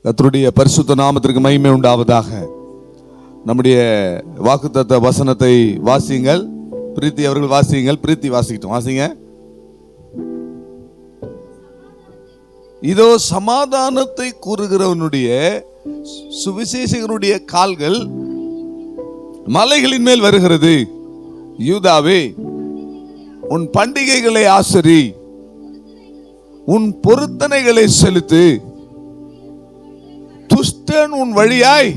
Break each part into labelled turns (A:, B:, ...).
A: கர்த்தருடைய பரிசுத்த நாமத்திற்கு மகிமை உண்டாவதாக. நம்முடைய வாக்குத்தத்த வசனத்தை வாசியுங்கள். பிரீத்தி அவர்கள் வாசியுங்கள். பிரீத்தி வாசிக்கிட்டோம், வாசிங்க. இதோ சமாதானத்தை கூறுகிறவனுடைய சுவிசேஷகனுடைய கால்கள் மலைகளின் மேல் வருகிறது. யூதாவே, உன் பண்டிகைகளை ஆசரி, உன் பொருத்தனைகளை செலுத்து. துஷ்டன் உன் வழியாய்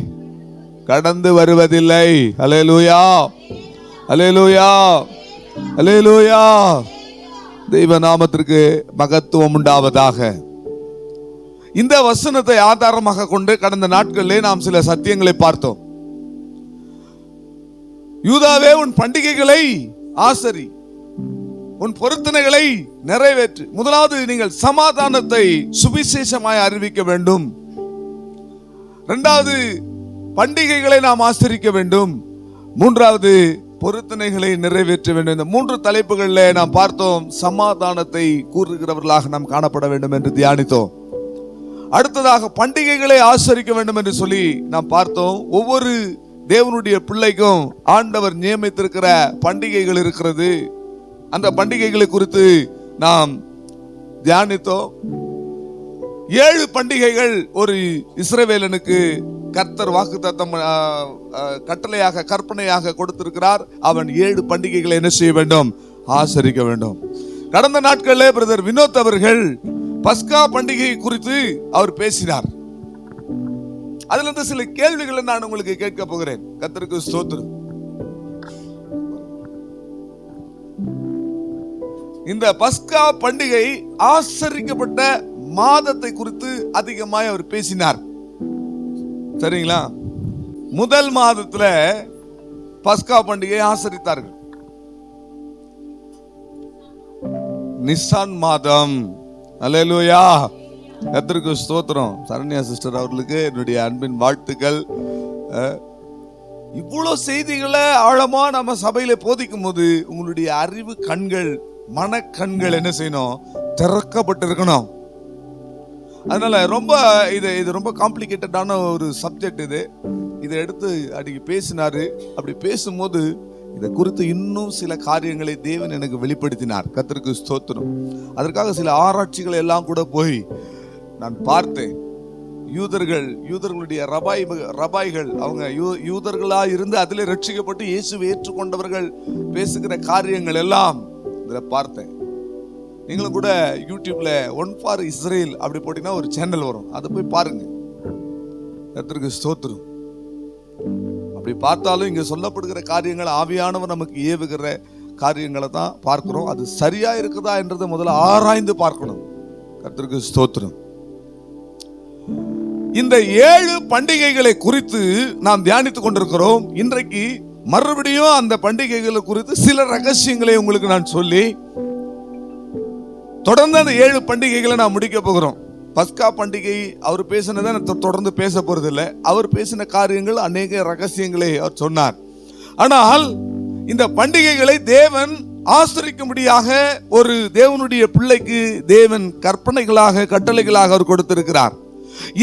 A: கடந்து வருவதில்லை. அல்லேலூயா, அல்லேலூயா, அல்லேலூயா. தெய்வ நாமத்திற்கு மகத்துவம் உண்டாவதாக. இந்த வசனத்தை ஆதாரமாக கொண்டு கடந்த நாட்களிலே நாம் சில சத்தியங்களை பார்த்தோம். யூதாவே, உன் பண்டிகைகளை ஆசரி, உன் பொருத்தனைகளை நிறைவேற்று. முதலாவது, நீங்கள் சமாதானத்தை சுவிசேஷமாய் அறிவிக்க வேண்டும். இரண்டாவது, பண்டிகைகளை நாம் ஆசரிக்க வேண்டும். மூன்றாவது, பொருத்தனைகளை நிறைவேற்ற வேண்டும். இந்த மூன்று தலைப்புகளில் நாம் பார்த்தோம். சமாதானத்தை கூறுகிறவர்களாக நாம் காணப்பட வேண்டும் என்று தியானித்தோம். அடுத்ததாக, பண்டிகைகளை ஆசரிக்க வேண்டும் என்று சொல்லி நாம் பார்த்தோம். ஒவ்வொரு தேவனுடைய பிள்ளைக்கும் ஆண்டவர் நியமித்திருக்கிற பண்டிகைகள் இருக்கிறது. அந்த பண்டிகைகளை குறித்து நாம் தியானித்தோம். 7 பண்டிகைகள் ஒரு இஸ்ரவேலனுக்கு கர்த்தர் வாக்குத்தத்தம் கட்டளையாக கற்பனையாக கொடுத்திருக்கிறார். அவன் 7 பண்டிகைகளை என்ன செய்ய வேண்டும்? ஆசரிக்க வேண்டும். கடந்த நாட்களில் பிரதர் வினோத் அவர்கள் பஸ்கா பண்டிகை குறித்து அவர் பேசினார். அதுல இருந்து சில கேள்விகளை நான் உங்களுக்கு கேட்க போகிறேன். கர்த்தருக்கு ஸ்தோத்திரம். இந்த பஸ்கா பண்டிகை ஆசரிக்கப்பட்ட மாதத்தை குறித்து அதிகமாய் அவர் பேசினார். சரிங்களா? முதல் மாதத்துல பஸ்கா பண்டிகை ஆசரித்தார்கள். நிசான் மாதம். அல்லேலூயா, கர்த்தருக்கு ஸ்தோத்திரம். சரண்யா சிஸ்டர் அவர்களுக்கு என்னுடைய அன்பின் வாழ்த்துக்கள். இவ்வளவு செய்திகளை ஆழமா நம்ம சபையில போதிக்கும் போது உங்களுடைய அறிவு கண்கள், மனக்கண்கள் என்ன செய்யணும்? திறக்கப்பட்டிருக்கணும். அதனால இது ரொம்ப காம்ப்ளிகேட்டடான ஒரு சப்ஜெக்ட். இதை எடுத்து அன்னைக்கு பேசினாரு. அப்படி பேசும்போது இதை குறித்து இன்னும் சில காரியங்களை தேவன் எனக்கு வெளிப்படுத்தினார். கர்த்தருக்கு ஸ்தோத்திரம். அதற்காக சில ஆராய்ச்சிகளை எல்லாம் கூட போய் நான் பார்த்தேன். யூதர்களுடைய ரபாய்கள், அவங்க யூதர்களா இருந்து அதிலே ரட்சிக்கப்பட்டு இயேசுவை ஏற்றுக்கொண்டவர்கள் பேசுகிற காரியங்கள் எல்லாம் இதுல பார்த்தேன். நீங்களும் கூட யூடியூப்ல ஒன் ஃபார் இஸ்ரேல் அப்படி போட்டீங்கன்னா ஒரு சேனல் வரும், அதை போய் பாருங்க. கர்த்தருக்கு ஸ்தோத்திரம். அப்படி பார்த்தாலும் இங்க சொல்லப்படுகிற காரியங்கள் ஆவியானவர் நமக்கு ஏவுகிற காரியங்களை தான் பார்க்கிறோம். அது சரியா இருக்குதா என்றதை முதல்ல ஆராய்ந்து பார்க்கணும். கர்த்தருக்கு ஸ்தோத்திரம். இந்த 7 பண்டிகைகளை குறித்து நாம் தியானித்துக் கொண்டிருக்கிறோம். இன்றைக்கு மறுபடியும் அந்த பண்டிகைகளை குறித்து சில ரகசியங்களை உங்களுக்கு நான் சொல்லி தொடர்ந்து அந்த 7 பண்டிகைகளை நான் முடிக்க போகிறோம். பஸ்கா பண்டிகை அவர் பேசினதை தொடர்ந்து பேச போறது இல்லை. அவர் பேசின காரியங்கள் அநேக ரகசியங்களை அவர் சொன்னார். ஆனால் இந்த பண்டிகைகளை தேவன் ஆசரிக்கும்படியாக ஒரு தேவனுடைய பிள்ளைக்கு தேவன் கற்பனைகளாக கட்டளைகளாக அவர் கொடுத்திருக்கிறார்.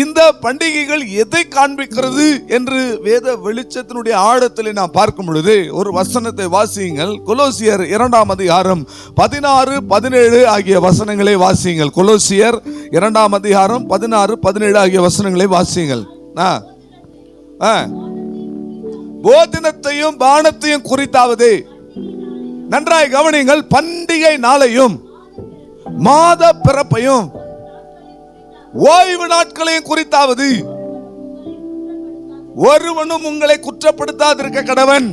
A: இந்த பண்டிகைகள் எதை காண்பிக்கிறது என்று வேத வெளிச்சத்தினுடைய ஆழத்தில் நாம் பார்க்கும் பொழுது ஒரு வசனத்தை வாசியுங்கள். கொலோசியர் 2ஆம் அதிகாரம் 16, 17 ஆகிய வசனங்களை வாசியுங்கள். கொலோசியர் 2ஆம் அதிகாரம் 16, 17 ஆகிய வசனங்களை வாசியுங்கள். போஜனத்தையும் பானத்தையும் குறித்தாவது நன்றாய் கவனிங்கள். பண்டிகை நாளையும் மாத பிறப்பையும் ஓய்வு நாட்களையும் குறித்தாவது ஒருவனும் உங்களை குற்றப்படுத்தாதிருக்க கடவன்.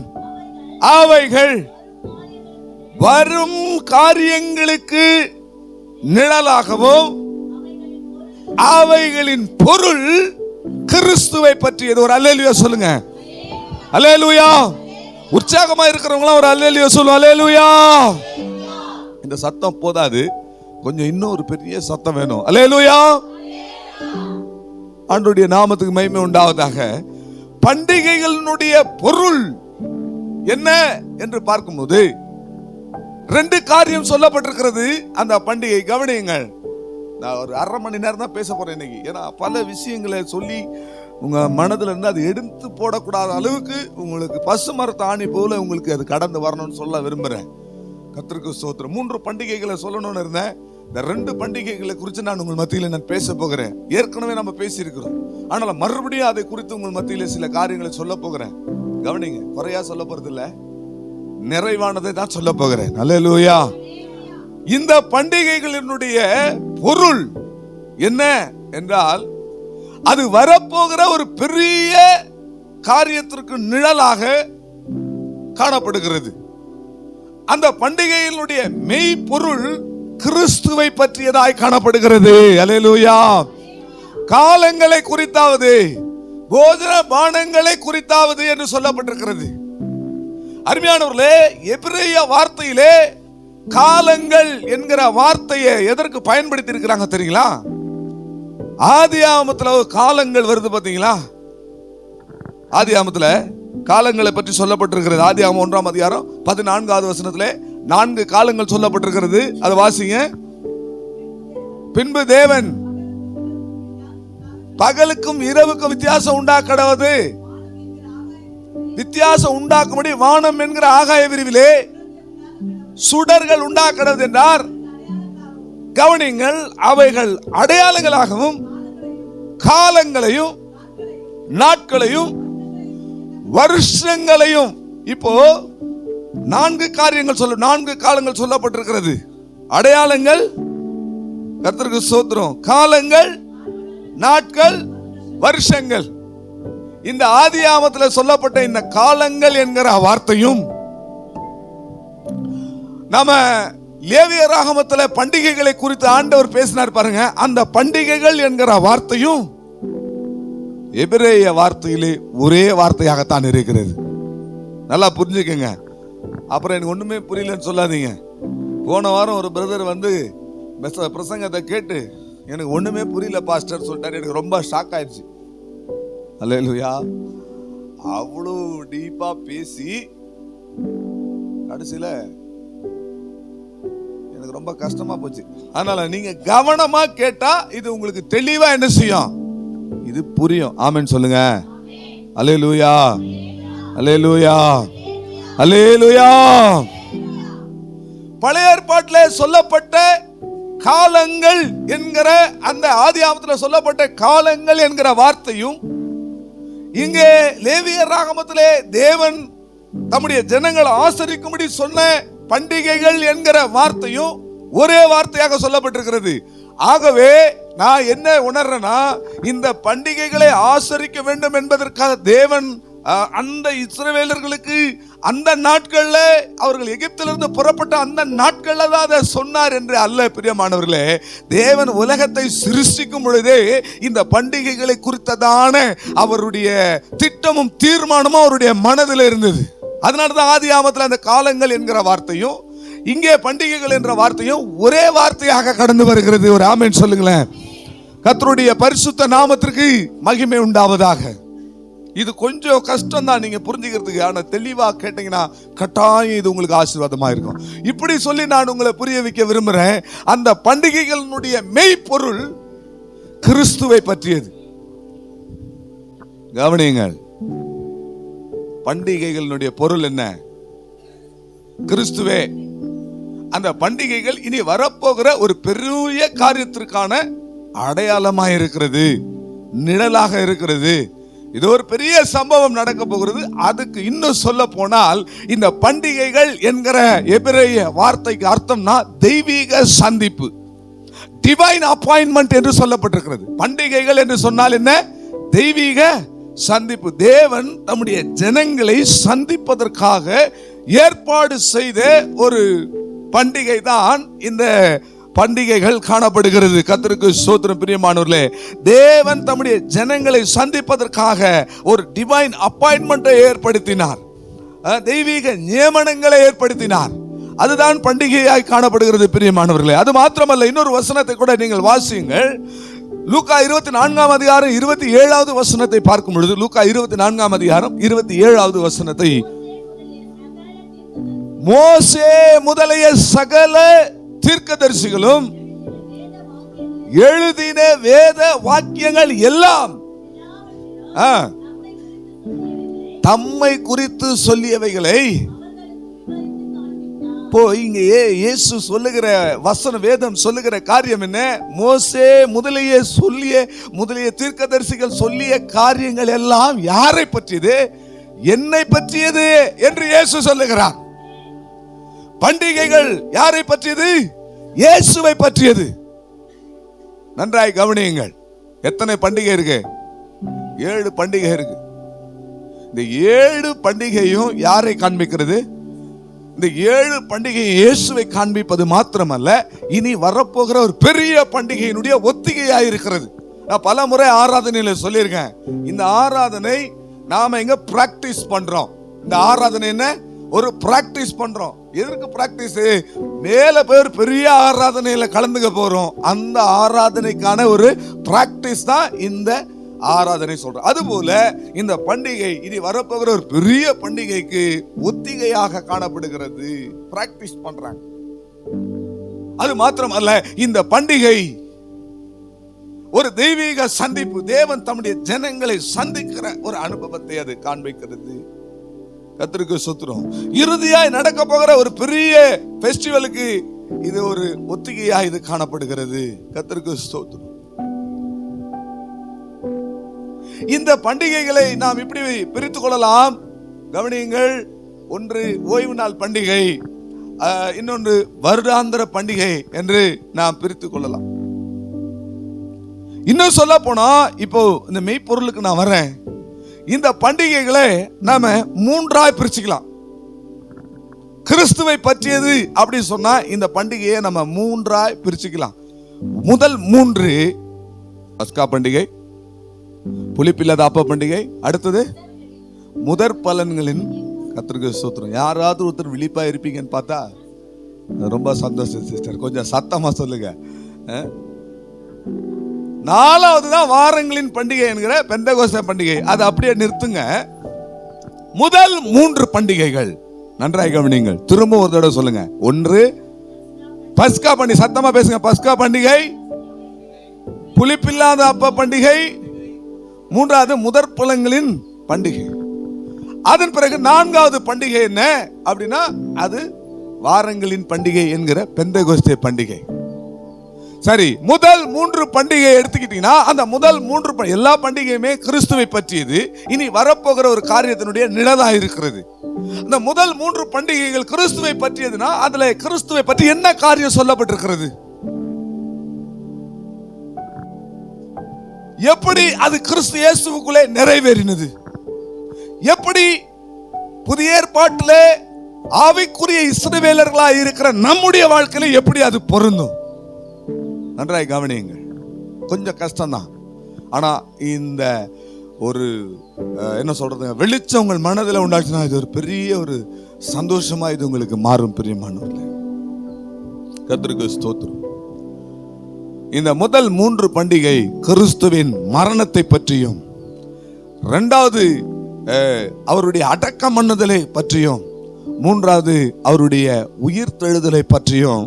A: அவைகள் வரும் காரியங்களுக்கு நிழலாகவும் அவைகளின் பொருள் கிறிஸ்துவை பற்றியது. ஒரு அல்லேலூயா சொல்லுங்க. அல்லேலூயா. உற்சாகமா இருக்கிறவங்களா ஒரு அல்லேலூயா சொல்லுங்க. அல்லேலூயா. இந்த சத்தம் போதாது, கொஞ்சம் இன்னும் ஒரு பெரிய சத்தம் வேணும். அல்லேலூயா. ஆண்டவருடைய நாமத்துக்கு மகிமை உண்டாவதாக. பண்டிகைகளினுடைய பொருள் என்ன என்று பார்க்கும்போது 2 காரியம் சொல்லப்பட்டிருக்கிறது. அந்த பண்டிகை கவனியுங்கள். நான் ஒரு 1/2 மணி நேரம் தான் பேச போறேன் இன்னைக்கு. ஏன்னா பல விஷயங்களை சொல்லி உங்க மனதுல இருந்து அது எடுத்து போடக்கூடாத அளவுக்கு உங்களுக்கு பசுமரத்து ஆணி போல உங்களுக்கு அது கடந்து வரணும்னு சொல்ல விரும்புறேன். கர்த்தருக்கு ஸ்தோத்திரம். 3 பண்டிகைகளை சொல்லணும்னு இருந்தேன். இந்த 2 பண்டிகைகளை குறித்து நான் உங்கள் மத்தியில் நான் பேச போகிறேன். ஏற்கனவே நம்ம பேசியிருக்கிறோம். ஆனால் மறுபடியும் அதை குறித்து உங்கள் மத்தியில் சில காரியங்களை சொல்ல போகிறேன். கவனிங்க, குறையா சொல்ல போறது இல்ல, நிறைவானதை தான் சொல்ல போகிறேன். அல்லேலூயா. இந்த பண்டிகைகளினுடைய பொருள் என்ன என்றால், அது வரப்போகிற ஒரு பெரிய காரியத்திற்கு நிழலாக காணப்படுகிறது. அந்த பண்டிகையினுடைய மெய்ப்பொருள் கிறிஸ்துவை பற்றியதாய் காணப்படுகிறது. அல்லேலூயா. காலங்களை குறித்தாவது போஜன பானங்களை குறித்தாவது என்று சொல்லப்பட்டிருக்கிறது. அருமையானவர்களே, எபிரேய வார்த்தையிலே காலங்கள் என்கிற வார்த்தையை எதற்கு பயன்படுத்தி இருக்கிறாங்க தெரியுங்களா? ஆதியாகமத்துல காலங்கள் வருது பாத்தீங்களா? ஆதியாகமத்துல காலங்களை பற்றி சொல்லப்பட்டிருக்கிறது. ஆதியாகமம் 1ஆம் அதிகாரம் 14வது வசனத்திலே 4 காலங்கள் சொல்லப்பட்டிருக்கிறது. அதை வாசிங்க. பின்பு தேவன் பகலுக்கும் இரவுக்கும் வித்தியாசம் உண்டாக்கடவது, வித்தியாசம் உண்டாக்கும்படி வானம் என்கிற ஆகாய விரிவிலே சுடர்கள் உண்டாக்கடவது என்றார். கவனிங்கள், அவைகள் அடையாளங்களாகவும் காலங்களையும் நாட்களையும் வருஷங்களையும். இப்போ 4 காலங்கள் சொல்லப்பட்டிருக்கிறது. அடையாளங்கள், கர்த்தருக்கு ஸ்தோத்திரம், காலங்கள், நாட்கள், வருஷங்கள். இந்த ஆதியாகமத்தில் சொல்லப்பட்ட இந்த காலங்கள் என்கிற வார்த்தையும், நாம லேவியராகமத்தில் பண்டிகைகளை குறித்து ஆண்டவர் பேசினார் பாருங்க, அந்த பண்டிகைகள் என்கிற வார்த்தையும் எபிரேய வார்த்தையிலே ஒரே வார்த்தையாகத்தான் இருக்கிறது. நல்லா புரிஞ்சுக்கங்க. அப்புறம் எனக்கு ஒண்ணுமே புரியலன்னு சொல்லாதீங்க. போன வாரம் ஒரு பிரதர் வந்து பிரசங்கத்தை கேட்டு எனக்கு ஒண்ணுமே புரியல பாஸ்டர் சொல்லிட்டாரு. எனக்கு ரொம்ப ஷாக் ஆயிடுச்சு. அல்லேலூயா. அவ்வளோ டீப்பா பேசி கடைசியில எனக்கு ரொம்ப கஷ்டமா போச்சு. அதனால நீங்க கவனமா கேட்டா இது உங்களுக்கு தெளிவா என்ன செய்யும், இது புரியும். ஆமென் சொல்லுங்க. அல்லேலூயா, அல்லேலூயா, அல்லேலூயா. பழைய ஏற்பாட்டில் சொல்லப்பட்ட காலங்கள் என்கிற அந்த ஆதியாகமத்தில் சொல்லப்பட்ட காலங்கள் என்கிற வார்த்தையும், இங்கே லேவியராகமத்திலே தேவன் தம்முடைய ஜனங்களை ஆசரிக்கும்படி சொன்ன பண்டிகைகள் என்கிற வார்த்தையும் ஒரே வார்த்தையாக சொல்லப்பட்டிருக்கிறது. ஆகவே நான் என்ன உணர்றேன்னா, இந்த பண்டிகைகளை ஆசரிக்க வேண்டும் என்பதற்காக தேவன் அந்த இஸ்ரவேலர்களுக்கு அந்த நாட்கள்ல, அவர்கள் எகிப்திலிருந்து புறப்பட்ட அந்த நாட்கள்ல தான் அதை சொன்னார் என்று அல்ல. பிரியமானவர்களே, தேவன் உலகத்தை சிருஷ்டிக்கும் பொழுதே இந்த பண்டிகைகளை குறித்ததான அவருடைய திட்டமும் தீர்மானமும் அவருடைய மனதில் இருந்தது. அதனாலதான் ஆதியாகமத்தில் அந்த காலங்கள் என்கிற வார்த்தையும் இங்கே பண்டிகைகள் என்ற வார்த்தையும் ஒரே வார்த்தையாக கடந்து வருகிறது. ஒரு ஆமென் சொல்லுங்களேன். கர்த்தருடைய பரிசுத்த நாமத்திற்கு மகிமை உண்டாவதாக. இது கொஞ்சம் கஷ்டம் தான் நீங்க புரிஞ்சுக்கிறதுக்கு. ஆனா தெளிவா கேட்டீங்கன்னா கட்டாயம் இது உங்களுக்கு ஆசீர்வாதமா இருக்கும். இப்படி சொல்லி நான் உங்களை புரிய வைக்க விரும்புறேன். அந்த பண்டிகைகளினுடைய மெய்ப்பொருள் கிறிஸ்துவை பற்றியது. கவனியுங்கள், பண்டிகைகளினுடைய பொருள் என்ன? கிறிஸ்துவே. அந்த பண்டிகைகள் இனி வரப்போகிற ஒரு பெரிய காரியத்திற்கான அடையாளமாக இருக்கிறது, நிழலாக இருக்கிறது. இது ஒரு பெரிய சம்பவம் நடக்க போகிறது. அதுக்கு இன்னும் சொல்ல போனால், இந்த பண்டிகைகள் என்கிற எபிரேய வார்த்தைக்கு அர்த்தம்னா தெய்வீக சந்திப்பு, டிவைன் அப்பாயின்மெண்ட் என்று சொல்லப்பட்டிருக்கிறது. பண்டிகைகள் என்று சொன்னால் என்ன? தெய்வீக சந்திப்பு. தேவன் நம்முடைய ஜனங்களை சந்திப்பதற்காக ஏற்பாடு செய்த ஒரு பண்டிகை தான் இந்த பண்டிகைகள் காணப்படுகிறது. கர்த்தருக்கு ஸ்தோத்திரம். பிரியமானவர்களே, தேவன் தம்முடைய ஜனங்களை சந்திப்பதற்காக ஒரு டிவைன் அப்பாயின்மெண்ட்டை ஏற்படுத்தினார், தெய்வீக நியமனங்களை ஏற்படுத்தினார். அதுதான் பண்டிகையாய் காணப்படுகிறது. பிரியமானவர்களே, அது மாத்திரமல்ல, இன்னொரு வசனத்தை கூட நீங்கள் வாசியுங்கள். லூக்கா 24ஆம் அதிகாரம் 27வது வசனத்தை பார்க்கும் பொழுது, லூக்கா 24ஆம் அதிகாரம் 27வது வசனத்தை, மோசே முதலிய சகல தீர்க்கதரிசிகளும் எழுதின வேத வாக்கியங்கள் எல்லாம் தம்மை குறித்து சொல்லியவைகளை இங்க இயேசு சொல்லுகிற வசன வேதம் சொல்லுகிற காரியம் என்ன? மோசே முதலிய தீர்க்கதரிசிகள் சொல்லிய காரியங்கள் எல்லாம் யாரை பற்றியது? என்னை பற்றியது என்று இயேசு சொல்லுகிறார். பண்டிகைகள் யாரை பற்றியது? இயேசுவை பற்றியது. நன்றாய் கவனியுங்கள். எத்தனை பண்டிகை இருக்கு? 7 பண்டிகை இருக்கு. இந்த 7 பண்டிகையும் யாரை காண்பிக்கிறது? இந்த 7 பண்டிகை இயேசுவை காண்பிப்பது மாத்திரமல்ல, இனி வரப்போகிற ஒரு பெரிய பண்டிகையினுடைய ஒத்திகையா இருக்கிறது. நான் பல முறை ஆராதனையில சொல்லியிருக்கேன். இந்த ஆராதனை நாம எங்க பிராக்டிஸ் பண்றோம். இந்த ஆராதனை என்ன? ஒரு பிராக்டிஸ் பண்றோம். எதற்கு பிராக்டிஸ்? மேல பேர் பெரிய ஆராதனையில கலந்துக்க போறோம். அந்த ஆராதனைக்கான ஒரு பிராக்டிஸ் தான் இந்த ஆராதனை சொல்றோம். அதுபோல இந்த பண்டிகை இனி வரப்போகிற ஒரு பெரிய பண்டிகைக்கு ஒத்திகையாக காணப்படுகிறது. பிராக்டிஸ் பண்றாங்க. அது மாத்திரமல்ல, இந்த பண்டிகை ஒரு தெய்வீக சந்திப்பு. தேவன் தம்முடைய ஜனங்களை சந்திக்கிற ஒரு அனுபவத்தை அது காண்பிக்கிறது. கர்த்தருக்கு ஸ்தோத்திரம். இறுதியாய் நடக்க போகிற ஒரு பெரிய ஃபெஸ்டிவலுக்கு இது ஒரு ஒத்திகையா இது காணப்படுகிறது. கர்த்தருக்கு ஸ்தோத்திரம். இந்த பண்டிகைகளை நாம் இப்படி பிரித்துக் கொள்ளலாம். கவனியுங்கள். ஒன்று ஓய்வு நாள் பண்டிகை, இன்னொன்று வருடாந்திர பண்டிகை என்று நாம் பிரித்துக் கொள்ளலாம். இன்னும் சொல்ல போனா, இப்போ இந்த மெய்ப்பொருளுக்கு நான் வரேன். இந்த பண்டிகைகளை நாம 3ஆய் பிரிச்சுக்கலாம். கிறிஸ்துவை பற்றியது அப்படி சொன்னா இந்த பண்டிகையை நம்ம 3ஆய் பிரிச்சுக்கலாம். முதல் 3 பஸ்கா பண்டிகை, புளிப்பில்லாத அப்ப பண்டிகை, அடுத்தது முதற் பலன்களின். கர்த்தருக்கு ஸ்தோத்திரம். யாராவது ஒருத்தர் விழிப்பா இருப்பீங்கன்னு பார்த்தா ரொம்ப சந்தோஷம் சிஸ்டர். கொஞ்சம் சத்தமா சொல்லுங்க. 4வது தான் வாரங்களின் பண்டிகை என்கிற பெந்தகோஸ்தே பண்டிகை. அதை அப்படியே நிறுத்துங்க. முதல் 3 பண்டிகைகள் நன்றாய் கவனியுங்கள். திரும்ப ஒரு தடவை சொல்லுங்க. 1 பஸ்கா பண்டிகை. சத்தமா பேசுங்க. பஸ்கா பண்டிகை, புளிப்பில்லாத அப்ப பண்டிகை, 3வது முதற் பலன்களின் பண்டிகை. அதன் பிறகு 4வது பண்டிகை என்ன அப்படின்னா, அது வாரங்களின் பண்டிகை என்கிற பெந்தகோஸ்தே பண்டிகை. சரி, முதல் 3 பண்டிகை எடுத்துக்கிட்டீங்கன்னா, அந்த முதல் 3 எல்லா பண்டிகையுமே கிறிஸ்துவை பற்றியது. இனி வரப்போகிற ஒரு காரியத்தினுடைய நிழலா இருக்கிறது. அந்த முதல் 3 பண்டிகைகள் கிறிஸ்துவை பற்றியதுன்னா, அதுல கிறிஸ்துவை பற்றி என்ன காரியம் சொல்லப்பட்டிருக்கிறது? எப்படி அது கிறிஸ்து இயேசுவுக்குள்ளே நிறைவேறினது? எப்படி புதிய ஏற்பாட்டிலே ஆவிக்குரிய இஸ்ரவேலர்களாய் இருக்கிற நம்முடைய வாழ்க்கையில எப்படி அது பொருந்தும்? நன்றாய் கவனியுங்கள். கொஞ்சம் கஷ்டம்தான். ஆனா இந்த ஒரு என்ன சொல்றது, வெளிச்சம் உங்கள் மனதில் உண்டாச்சுன்னா இது ஒரு பெரிய ஒரு சந்தோஷமா இது உங்களுக்கு மாறும். பிரியமானவர்களே, கர்த்தருக்கு ஸ்தோத்திரம். இந்த முதல் 3 பண்டிகை கிறிஸ்துவின் மரணத்தை பற்றியும், 2வது அவருடைய அடக்கம் பண்ணுதலை பற்றியும், 3வது அவருடைய உயிர்த்தெழுதலை பற்றியும்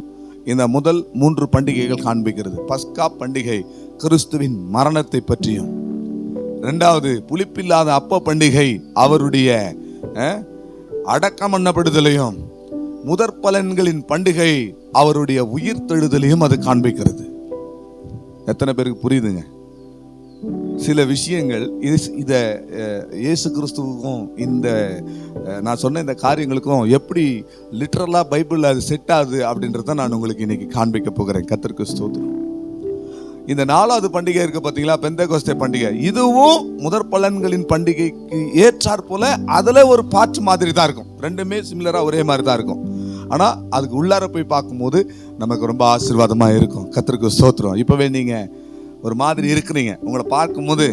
A: இந்த முதல் 3 பண்டிகைகள் காண்பிக்கிறது. பஸ்கா பண்டிகை கிறிஸ்துவின் மரணத்தை பற்றியும், 2வது புளிப்பில்லாத அப்ப பண்டிகை அவருடைய அடக்கம் பண்ணப்படுதலையும், முதற் பலன்களின் பண்டிகை அவருடைய உயிர்த்தெழுதலையும் அது காண்பிக்கிறது. எத்தனை பேருக்கு புரியுதுங்க? சில விஷயங்கள் இத இயேசு கிறிஸ்துவுக்கும் இந்த நான் சொன்ன இந்த காரியங்களுக்கும் எப்படி லிட்டரலா பைபிள் அது செட் ஆகுது அப்படின்றத நான் உங்களுக்கு இன்னைக்கு காண்பிக்க போகிறேன். கர்த்தருக்கு ஸ்தோத்திரம். இந்த 4வது பண்டிகை இருக்கு பாத்தீங்களா, பெந்தகோஸ்தே பண்டிகை. இதுவும் முதற் பலன்களின் பண்டிகைக்கு ஏற்றாற் போல அதுல ஒரு பார்ட் மாதிரி தான் இருக்கும். ரெண்டுமே சிமிலரா ஒரே மாதிரி தான் இருக்கும். ஆனா அதுக்கு உள்ளார போய் பார்க்கும்போது நமக்கு ரொம்ப ஆசீர்வாதமா இருக்கும். கர்த்தருக்கு ஸ்தோத்திரம். இப்பவே நீங்க ஒரு மாதிரி இருக்கிறீங்க. உங்களை பார்க்கும்போது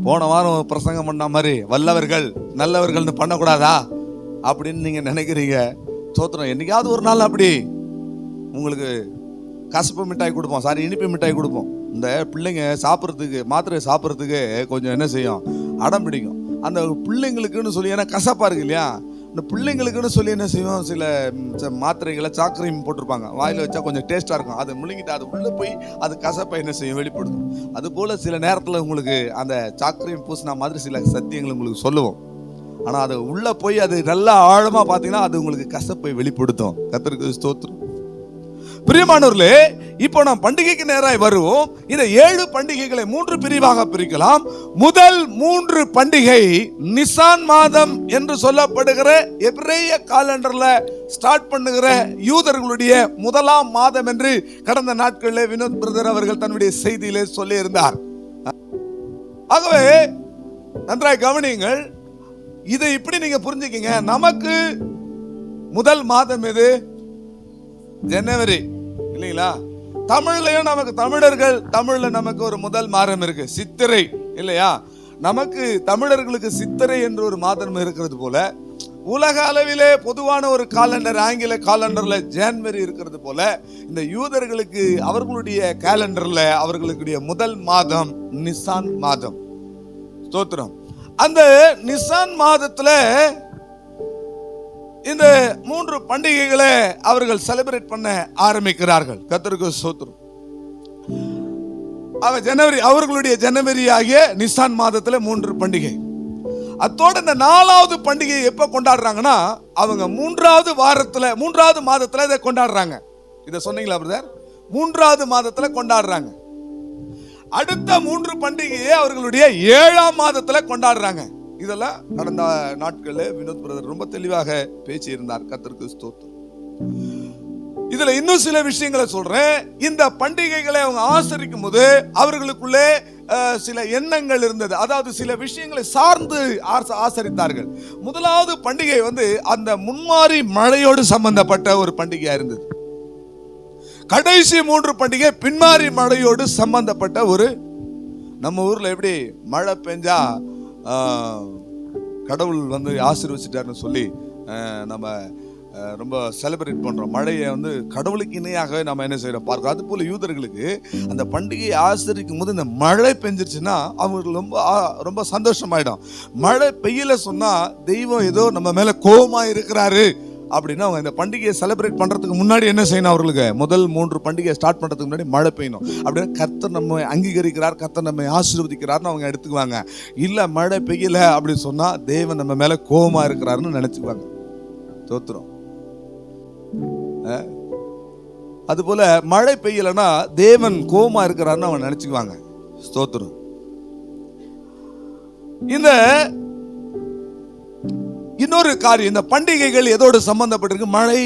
A: போன வாரம் பிரசங்கம் பண்ண மாதிரி வல்லவர்கள் நல்லவர்கள்னு பண்ணக்கூடாதா அப்படின்னு நீங்க நினைக்கிறீங்க. ஸ்தோத்திரம். என்னைக்காவது ஒரு நாள் அப்படி உங்களுக்கு கசப்பு மிட்டாய் கொடுப்போம், இனிப்பு மிட்டாய் கொடுப்போம். இந்த பிள்ளைங்க சாப்பிட்றதுக்கு, மாத்திரை சாப்பிட்றதுக்கு கொஞ்சம் என்ன செய்யும், அடம் பிடிக்கும். அந்த பிள்ளைங்களுக்குன்னு சொல்லி, ஏன்னா கசப்பா இருக்கு இல்லையா, இந்த பிள்ளைங்களுக்குன்னு சொல்லி என்ன செய்வோம், சில மாத்திரைகளை சாக்கரையும் போட்டிருப்பாங்க, வாயில் வச்சா கொஞ்சம் டேஸ்டாக இருக்கும், அதை முழுங்கிட்டு அது உள்ளே போய் அது கசப்பை என்ன செய்யும், வெளிப்படுத்தும். அதுபோல் சில நேரத்தில் உங்களுக்கு அந்த சாக்கரையும் பூசினா மாதிரி சில சத்தியங்கள் உங்களுக்கு சொல்லுவோம். ஆனால் அது உள்ளே போய் அது நல்லா ஆழமாக பார்த்தீங்கன்னா அது உங்களுக்கு கசப்பை வெளிப்படுத்தும். கர்த்தருக்கு ஸ்தோத்திரம். பிரியமானவர்களே, இப்போ நாம் பண்டிகைக்கு நேராக வருவோம். இந்த 7 பண்டிகைகளை 3 பிரிவாக பிரிக்கலாம். முதல் 3 பண்டிகை நிசான் மாதம் என்று சொல்லப்படுகிற எபிரேய காலண்டர்ல ஸ்டார்ட் பண்ணுகிற யூதர்களுடைய முதலாம் மாதம் என்று கடந்த நாட்களில் வினோத் பிரதர் அவர்கள் தன்னுடைய செய்தியிலே சொல்லி இருந்தார். ஆகவே நன்றாய் கவனியுங்கள், இதை இப்படி நீங்க புரிஞ்சுக்கீங்க. நமக்கு முதல் மாதம் எது? ஜனவரி இல்லைங்களா? தமிழ்லயும் நமக்கு தமிழர்கள் தமிழ்ல நமக்கு ஒரு முதல் மாதம் இருக்கு, சித்திரை இல்லையா? நமக்கு தமிழர்களுக்கு சித்திரை என்று ஒரு மாதம் இருக்கிறது போல, உலக அளவிலே பொதுவான ஒரு காலண்டர் ஆங்கில காலண்டர்ல ஜனவரி இருக்கிறது போல, இந்த யூதர்களுக்கு அவர்களுடைய காலண்டர்ல அவர்களுடைய முதல் மாதம் நிசான் மாதம். ஸ்தோத்திரம். அந்த நிசான் மாதத்துல இந்த 3 பண்டிகைகளை அவர்கள் செலிப்ரேட் பண்ண ஆரம்பிக்கிறார்கள். கர்த்தருக்கு ஸ்தோத்திரம். ஜனவரி, அவர்களுடைய ஜனவரி ஆகிய நிசான் மாதத்துல 3 பண்டிகை. அத்தோட இந்த 4வது பண்டிகை எப்ப கொண்டாடுறாங்கன்னா, அவங்க 3வது வாரத்துல 3வது மாதத்துல இதை கொண்டாடுறாங்க. இதை சொன்னீங்களா பிரதர்? 3வது மாதத்துல கொண்டாடுறாங்க. அடுத்த 3 பண்டிகையை அவர்களுடைய 7ஆம் மாதத்துல கொண்டாடுறாங்க. இதெல்லாம் கடந்த நாட்களில் வினோத் பிரதர் ரொம்ப தெளிவாக பேசி இருந்தார். கர்த்தருக்கு ஸ்தோத்திரம். இதுல இன்னும் சில விஷயங்களை சொல்றேன். இந்த பண்டிகைகளை அவங்க ஆசரிக்கும் போது அவர்களுக்குள்ளே சில எண்ணங்கள் இருந்தது, அதாவது சில விஷயங்களை சார்ந்து ஆசரித்தார்கள். முதலாவது பண்டிகை அந்த முன்மாரி மழையோடு சம்பந்தப்பட்ட ஒரு பண்டிகையா இருந்தது. கடைசி 3 பண்டிகை பின்மாரி மழையோடு சம்பந்தப்பட்ட ஒரு, நம்ம ஊர்ல எப்படி மழை பெஞ்சா கடவுள் ஆசீர்வதிச்சிட்டாருன்னு சொல்லி நம்ம ரொம்ப செலிப்ரேட் பண்றோம். மழையை கடவுளுக்கு இணையாகவே நம்ம என்ன செய்யறோம் பார்க்கிறோம். அது போல யூதர்களுக்கு அந்த பண்டிகையை ஆசரிக்கும் போது இந்த மழை பெஞ்சிருச்சுன்னா அவங்களுக்கு ரொம்ப ரொம்ப சந்தோஷமாயிடும். மழை பெய்யல சொன்னா தெய்வம் ஏதோ நம்ம மேல கோபமா இருக்கிறாரு அப்படின்னா அவங்க இந்த பண்டிகையை செலிப்ரேட் பண்றதுக்கு முன்னாடி என்ன செய்யணும், அவர்களுக்கு முதல் 3 பண்டிகையை ஸ்டார்ட் பண்றதுக்கு முன்னாடி மழை பெய்யணும். அப்படின்னா கர்த்தர் நம்ம அங்கீகரிக்கிறார், கர்த்தர் நம்ம ஆசீர்வதிக்கிறார்னு அவங்க எடுத்துக்குவாங்க. இல்ல மழை பெய்யல அப்படின்னு சொன்னா தேவன் நம்ம மேல கோபமா இருக்கிறாருன்னு நினைச்சுக்குவாங்க. ஸ்தோத்திரம். அதுபோல மழை பெய்யலன்னா தேவன் கோபமா இருக்கிறாருன்னு அவங்க நினைச்சுக்குவாங்க. ஸ்தோத்திரம். இந்த இன்னொரு காரியம், இந்த பண்டிகைகள் எதோடு சம்பந்தப்பட்டிருக்கு? மழை,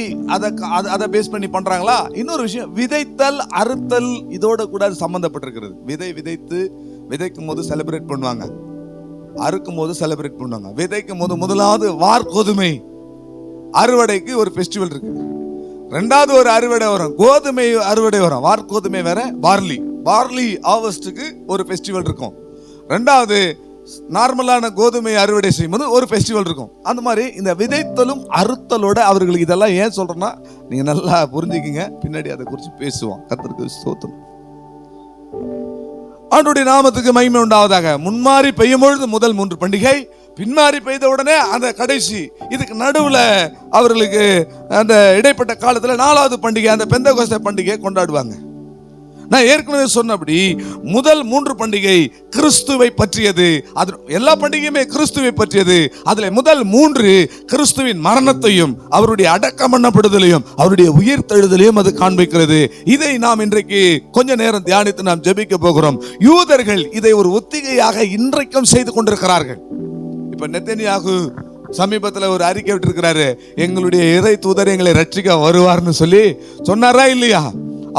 A: அதை பேஸ் பண்ணி பண்றாங்களா? இன்னொரு விஷயம், விதைத்தல் அறுத்தல் இதோட கூட சம்பந்தப்பட்டிருக்கிறது. விதைக்கும் போது செலிப்ரேட் பண்ணுவாங்க, அறுக்கும் போது செலிப்ரேட் பண்ணுவாங்க. விதைக்கும் போது முதலாவது வார்கோதுமை அறுவடைக்கு ஒரு ஃபெஸ்டிவல் இருக்கு. 2வது ஒரு அறுவடை வரும், கோதுமை அறுவடை வரும். வார்கோதுமை வேற, பார்லி ஹார்வெஸ்டுக்கு ஒரு ஃபெஸ்டிவல் இருக்கும். 2வது நார்மலான கோதுமை அறுவடை செய்யும்போது ஒரு ஃபெஸ்டிவல் இருக்கும். அந்த மாதிரி இந்த விதைத்தலும் அறுத்தலோட அவர்களுக்கு இதெல்லாம் ஏன் சொல்றேன்னா நீங்க நல்லா புரிஞ்சுக்கிங்க, பின்னாடி அதை குறித்து பேசுவோம். கர்த்தருக்கு ஸ்தோத்திரம். ஆண்டவருடைய நாமத்துக்கு மகிமை உண்டாவதாக. முன்மாறி பெய்யும் பொழுது முதல் 3 பண்டிகை, பின்மாறி பெய்த உடனே அந்த கடைசி, இதுக்கு நடுவுல அவர்களுக்கு அந்த இடைப்பட்ட காலத்துல 4வது பண்டிகை, அந்த பெந்தெகோஸ்தே பண்டிகையை கொண்டாடுவாங்க. நான் ஏற்கனவே சொன்னபடி முதல் 3 பண்டிகை கிறிஸ்துவை பற்றியது. அது எல்லா பண்டிகையுமே கிறிஸ்துவை பற்றியது. அதுல முதல் 3 கிறிஸ்துவின் மரணத்தையும் அவருடைய அடக்கம் பண்ணப்படுதலையும் அவருடைய உயிர்த்தெழுதலையும் அது காண்பிக்கிறது. இதை நாம் இன்றைக்கு கொஞ்ச நேரம் தியானித்து நாம் ஜெபிக்க போகிறோம். யூதர்கள் இதை ஒரு ஒத்திகையாக இன்றைக்கும் செய்து கொண்டிருக்கிறார்கள். இப்ப நெத்தனியாகு சமீபத்தில் ஒரு அறிக்கை விட்டிருக்கிறாரு, எங்களுடைய இறை தூதர் எங்களை ரட்சிக்க வருவார்னு சொல்லி சொன்னாரா இல்லையா?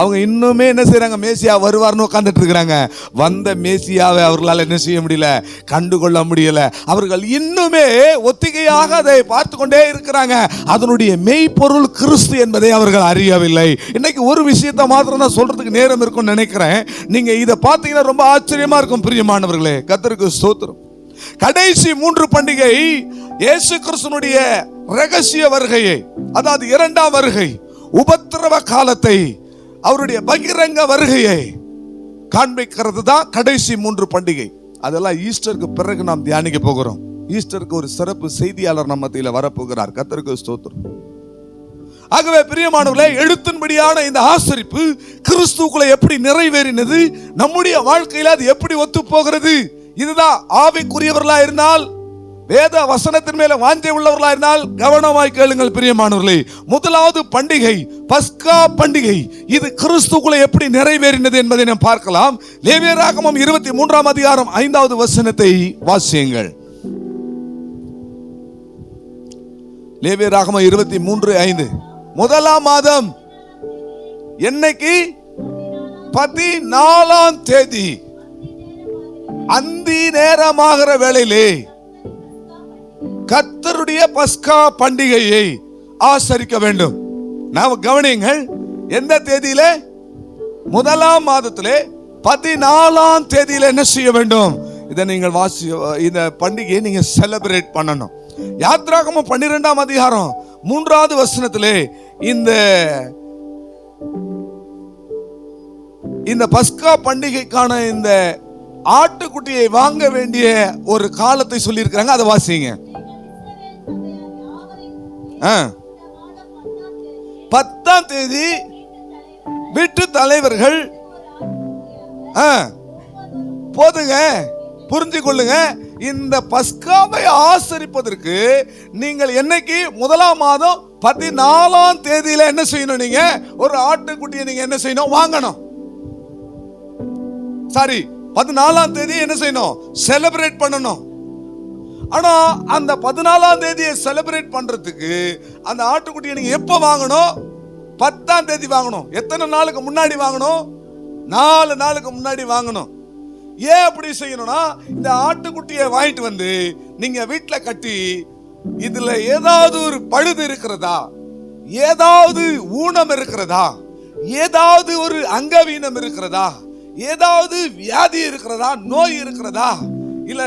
A: அவங்க இன்னுமே என்ன செய்யறாங்க, மேசியா வருவார்னு உட்கார்ந்துட்டு இருக்கிறாங்க. வந்த மேசியாவை அவர்களால் என்ன செய்ய முடியல, கண்டுகொள்ள முடியல. அவர்கள் இன்னுமே ஒத்திகையாக அதை பார்த்து கொண்டே இருக்கிறாங்க. அதனுடைய மெய்ப்பொருள் கிறிஸ்து என்பதை அவர்கள் அறியவில்லை. இன்னைக்கு ஒரு விஷயத்தை மாத்திரம் தான் சொல்றதுக்கு நேரம் இருக்கும்னு நினைக்கிறேன். நீங்க இதை பார்த்தீங்கன்னா ரொம்ப ஆச்சரியமா இருக்கும் பிரியமானவர்களே. கர்த்தருக்கு ஸ்தோத்திரம். கடைசி 3 பண்டிகை இயேசு கிறிஸ்துனுடைய ரகசிய வருகையை, அதாவது 2ஆம் வருகை, உபத்திரவ காலத்தை, அவருடைய பகிரங்க வருகையை காண்பிக்கிறது தான் கடைசி 3 பண்டிகை. அதெல்லாம் ஈஸ்டருக்கு பிறகு நாம் தியானிக்க போகிறோம். ஈஸ்டருக்கு ஒரு சிறப்பு செய்தியாளர் நம்ம மத்தியில வரப்போகிறார். கர்த்தருக்கு ஸ்தோத்திரம். ஆகவே பிரியமானவர்களே, எழுத்தின்படியான இந்த ஆசரிப்பு கிறிஸ்துவுக்குள்ள எப்படி நிறைவேறினது, நம்முடைய வாழ்க்கையில அது எப்படி ஒத்து போகிறது, இதுதான். ஆவிக்குரியவர்களா இருந்தால், வேத வசனத்தின் மேல வாஞ்சை உள்ளவர்களா இருந்தால் கவனமாய் கேளுங்கள் பிரியமானவர்களே. முதலாவது பண்டிகை பஸ்கா பண்டிகை. இது கிறிஸ்துவுக்குள்ள எப்படி நிறைவேறினது என்பதை நாம் பார்க்கலாம். லேவியராகமம் 23ஆம் அதிகாரம் 5வது வசனத்தை வாசியுங்கள். லேவியராகமம் 23:5. முதலாம் மாதம் என்னைக்கு? 14ஆம் தேதி அந்தி நேரமாகிற வேளையிலே கர்த்தருடைய பஸ்கா பண்டிகையை ஆசரிக்க வேண்டும். நாம் கவனியுங்கள், எந்த தேதியில? முதலாம் மாதத்திலே 14ஆம் தேதியில என்ன செய்ய வேண்டும்? இதை நீங்கள் இந்த பண்டிகையை நீங்க செலிப்ரேட் பண்ணணும். யாத்ராகமம் 12ஆம் அதிகாரம் 3வது வசனத்திலே இந்த பஸ்கா பண்டிகைக்கான இந்த ஆட்டுக்குட்டியை வாங்க வேண்டிய ஒரு காலத்தை சொல்லி இருக்கிறாங்க. அதை வாசிங்க. 10ஆம் தேதி வீட்டு தலைவர்கள் போதுங்க, புரிஞ்சு கொள்ளுங்க. இந்த பஸ்காவை ஆசரிப்பதற்கு நீங்கள் என்னைக்கு? முதலாம் மாதம் 14ஆம் தேதியில என்ன செய்யணும்? நீங்க ஒரு ஆட்டுக்குட்டியை நீங்க என்ன செய்யணும்? வாங்கணும். சாரி, 14ஆம் தேதி என்ன செய்யணும்? செலிப்ரேட் பண்ணணும். ஆனா அந்த 14ஆம் தேதியை செலிப்ரேட் பண்றதுக்கு அந்த ஆட்டுக்குட்டியை நீங்க எப்ப வாங்கணும்? 10ஆம் தேதி வாங்கணும். எத்தனை நாளுக்கு முன்னாடி வாங்கணும்? 4 நாளுக்கு முன்னாடி வாங்கணும். ஏன் அப்படி செய்யணும்னா, இந்த ஆட்டுக்குட்டியை வாங்கிட்டு வந்து நீங்க வீட்டுல கட்டி, இதுல ஏதாவது ஒரு பழுது இருக்கிறதா, ஏதாவது ஊனம் இருக்கிறதா, ஏதாவது ஒரு அங்கவீனம் இருக்கிறதா, ஏதாவது வியாதி இருக்கிறதா, நோய் இருக்கிறதா, இல்ல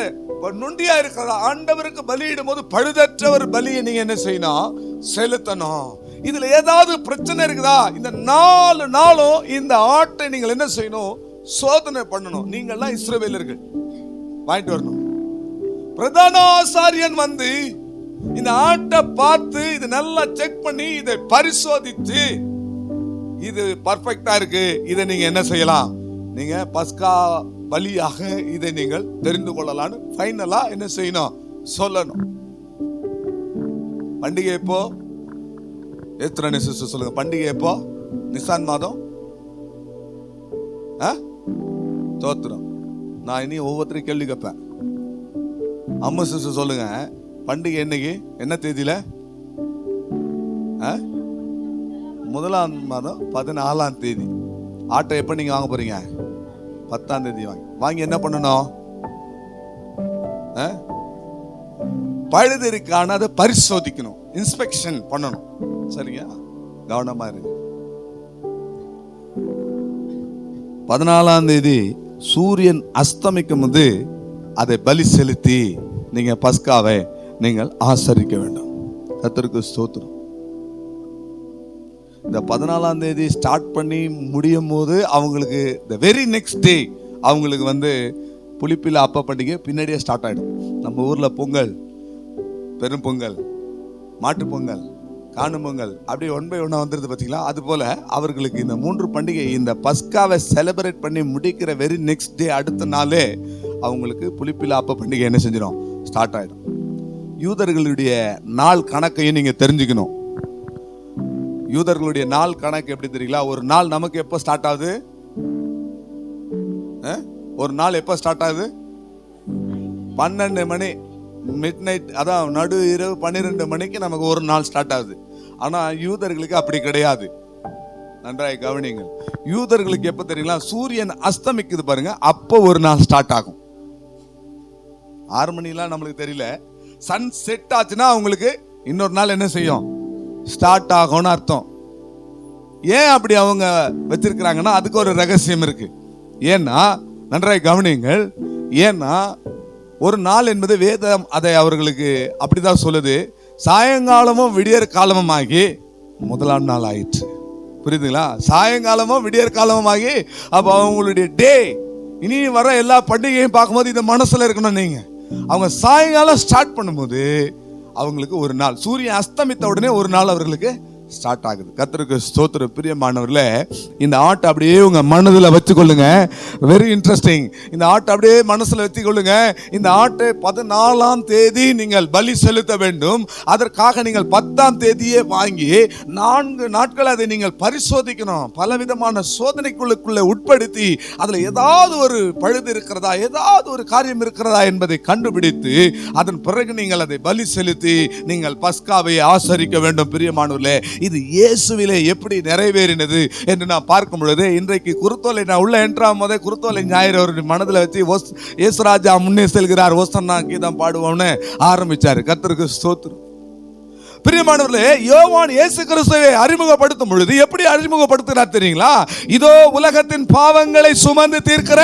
A: நொண்டியா இருக்கிறதா, ஆண்டவருக்கு பலியிடும் போது பழுதற்ற ஒரு பலியை நீங்க என்ன செய்யணும்? செலுத்தணும். இதுல ஏதாவது பிரச்சனை இருக்குதா, இந்த 4 நாளும் இந்த ஆட்டை நீங்கள் என்ன செய்யணும்? சோதனை பண்ணணும். நீங்கள்லாம் இஸ்ரவேலர்கள் வாங்கிட்டு வரணும். பிரதான ஆசாரியன் வந்து இந்த ஆட்டை பார்த்து இது நல்லா செக் பண்ணி இதை பரிசோதித்து இது பர்ஃபெக்டா இருக்கு, இதை நீங்க என்ன செய்யலாம்? நீங்க பஸ்கா பலியாக இதை நீங்கள் தெரிந்து கொள்ளலாம்னு ஃபைனலா என்ன செய்யணும்? சொல்லணும். பண்டிகை எப்போ? எத்தனை சிஸ்டர் சொல்லுங்க. பண்டிகை எப்போ? நிசான் மாதம். தோத்திரம். நான் இனி ஒவ்வொருத்தரையும் கேள்வி கேட்பேன். அம்மா சிஸ்டர் சொல்லுங்க, பண்டிகை என்னைக்கு? என்ன தேதியில? முதலாம் மாதம் 14ஆம் தேதி. ஆட்டை எப்ப நீங்க வாங்க போறீங்க? 10ஆம் தேதி வாங்கி என்ன பண்ணணும்? பழுது இருக்கான அதை பரிசோதிக்கணும், இன்ஸ்பெக்ஷன் பண்ணணும். சரியா? கவனமா இருக்கு. 14ஆம் தேதி சூரியன் அஸ்தமிக்கும் போது அதை பலி செலுத்தி நீங்க பஸ்காவை நீங்கள் ஆசரிக்க வேண்டும். கர்த்தருக்கு ஸ்தோத்திரம். இந்த 14ஆம் தேதி ஸ்டார்ட் பண்ணி முடியும் போது அவங்களுக்கு the very next day அவங்களுக்கு வந்து புளிப்பில் அப்ப பண்டிகை பின்னாடியே ஸ்டார்ட் ஆயிடும். நம்ம ஊர்ல பொங்கல், பெரும் பொங்கல், மாட்டு பொங்கல், காணும் பொங்கல், அப்படியே 1 by 1 வந்துருது பார்த்தீங்களா? அது போல அவர்களுக்கு இந்த 3 பண்டிகை, இந்த பஸ்காவை செலிப்ரேட் பண்ணி முடிக்கிற வெரி நெக்ஸ்ட் டே, அடுத்த நாளே அவங்களுக்கு புளிப்பில் அப்ப பண்டிகை என்ன செஞ்சிடும்? ஸ்டார்ட் ஆயிடும். யூதர்களுடைய நாள் கணக்கையும் நீங்க தெரிஞ்சுக்கணும். யூதர்களுடைய நாள் கணக்கு எப்படி தெரியுங்களா? ஒரு நாள் நமக்கு எப்போ ஸ்டார்ட் ஆகுது? ஒரு நாள் எப்போ ஸ்டார்ட் ஆகுது? 12 மணி மிட் நைட், அதான் நடு இரவு 12 மணிக்கு நமக்கு ஒரு நாள் ஸ்டார்ட் ஆகுது. ஆனா யூதர்களுக்கு அப்படி கிடையாது. நன்றாய் கவனிங்கள். யூதர்களுக்கு எப்ப தெரியுங்களா? சூரியன் அஸ்தமிக்குது பாருங்க, அப்போ ஒரு நாள் ஸ்டார்ட் ஆகும். 6 மணிலாம் நம்மளுக்கு தெரியல. சன் செட் ஆச்சுன்னா அவங்களுக்கு இன்னொரு நாள் என்ன செய்யும்? ஸ்டார்ட் ஆகும்னு அர்த்தம். ஏன் அப்படி அவங்க வச்சிருக்கிறாங்கன்னா அதுக்கு ஒரு ரகசியம் இருக்கு. ஏன்னா நன்றாய் கவனிங்கள். ஏன்னா ஒரு நாள் என்பது வேதம் அதை அவர்களுக்கு அப்படிதான் சொல்லுது. சாயங்காலமும் விடியற் காலமும் ஆகி முதலாம் நாள் ஆயிடுச்சு. புரியுதுங்களா? சாயங்காலமும் விடியற் காலமும் ஆகி அப்ப அவங்களுடைய டே, இனி வர எல்லா பண்டிகையும் பார்க்கும்போது இது மனசுல இருக்கணும். நீங்க அவங்க சாயங்காலம் ஸ்டார்ட் பண்ணும்போது அவங்களுக்கு ஒரு நாள், சூரியன் அஸ்தமித்த உடனே ஒரு நாள் அவர்களுக்கு ஸ்டார்ட் ஆகுது. கர்த்தருக்கு ஸ்தோத்திரம். பிரியமானவர்களே, இந்த ஆட்டை அப்படியே உங்க மனதில் வச்சுக்கொள்ளுங்க. Very interesting. இந்த ஆட்டை அப்படியே மனசுல வச்சுக்கொள்ளுங்க. இந்த ஆட்டை 14ஆம் தேதி நீங்கள் பலி செலுத்த வேண்டும். அதற்காக நீங்கள் 10ஆம் தேதியே வாங்கி 4 நாட்கள் அதை நீங்கள் பரிசோதிக்கணும். பலவிதமான சோதனைக்குள்ளுக்குள்ள உட்படுத்தி அதுல ஏதாவது ஒரு பழுது இருக்கிறதா, ஏதாவது ஒரு காரியம் இருக்கிறதா என்பதை கண்டுபிடித்து அதன் பிறகு நீங்கள் அதை பலி செலுத்தி நீங்கள் பஸ்காவை ஆசரிக்க வேண்டும். பிரியமானவர்களே, இது இயேசுவிலே எப்படி நிறைவேறினது என்று நான் பார்க்கும் பொழுது, இன்றைக்கு குருத்தோலை நான் உள்ள என்ட்ராகும் போதே குருத்தோலை ஞாயிறு ஒரு மனதில் வச்சு இயேசுராஜா முன்னே செல்கிறார், ஓசன்னா கீதம் பாடுவோம்னு ஆரம்பிச்சாரு. கர்த்தருக்கு ஸ்தோத்திரம். பிரியமானவர்களே, யோவான் இயேசு கிறிஸ்துவை அறிமுகப்படுத்தும் பொழுது எப்படி அறிமுகப்படுத்துகிறார் தெரியுங்களா? இதோ உலகத்தின் பாவங்களை சுமந்து தீர்க்கிற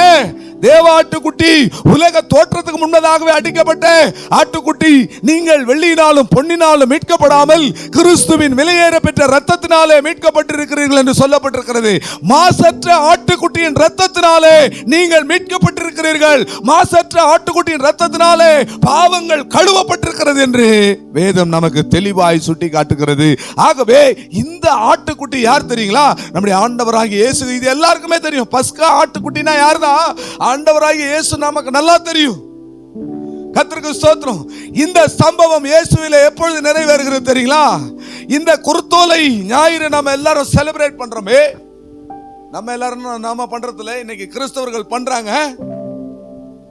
A: தேவ ஆட்டுக்குட்டி, உலக தோற்றத்துக்கு முன்னதாகவே அடிக்கப்பட்ட ஆட்டுக்குட்டி, நீங்கள் வெள்ளியினாலும் பொன்னினாலும் மீட்கப்படாமல் கிறிஸ்துவின் விலையேற பெற்ற இரத்தத்தினாலே மீட்கப்பட்டிருக்கிறீர்கள் என்று சொல்லப்பட்டிருக்கிறது. மாசற்ற ஆட்டுக்குட்டியின் இரத்தத்தினாலே நீங்கள் மீட்கப்பட்டிருக்கிறீர்கள். மாசற்ற ஆட்டுக்குட்டியின் இரத்தத்தினாலே பாவங்கள் கழுவப்பட்டிருக்கிறது என்று வேதம் நமக்கு தெளிவாய் சுட்டி காட்டுகிறது. ஆகவே இந்த ஆட்டுக்குட்டி யார் தெரியுங்களா? நம்முடைய ஆண்டவராகிய இயேசு. இது எல்லாருக்குமே தெரியும். பஸ்கா ஆட்டுக்குட்டினா யாருதான்? ஆண்டவராகிய இயேசு நமக்கு நல்லா தெரியும். கர்த்தருக்கு ஸ்தோத்திரம். இந்த சம்பவம் இயேசுவிலே எப்பொழுது நிறைவேறுகிறது தெரியுங்களா? இந்த குருத்தோலை ஞாயிறு நம்ம எல்லாரும் செலிப்ரேட் பண்றோமே. நம்ம எல்லாரும் நாம பண்றதுல இன்னைக்கு கிறிஸ்தவர்கள் பண்றாங்க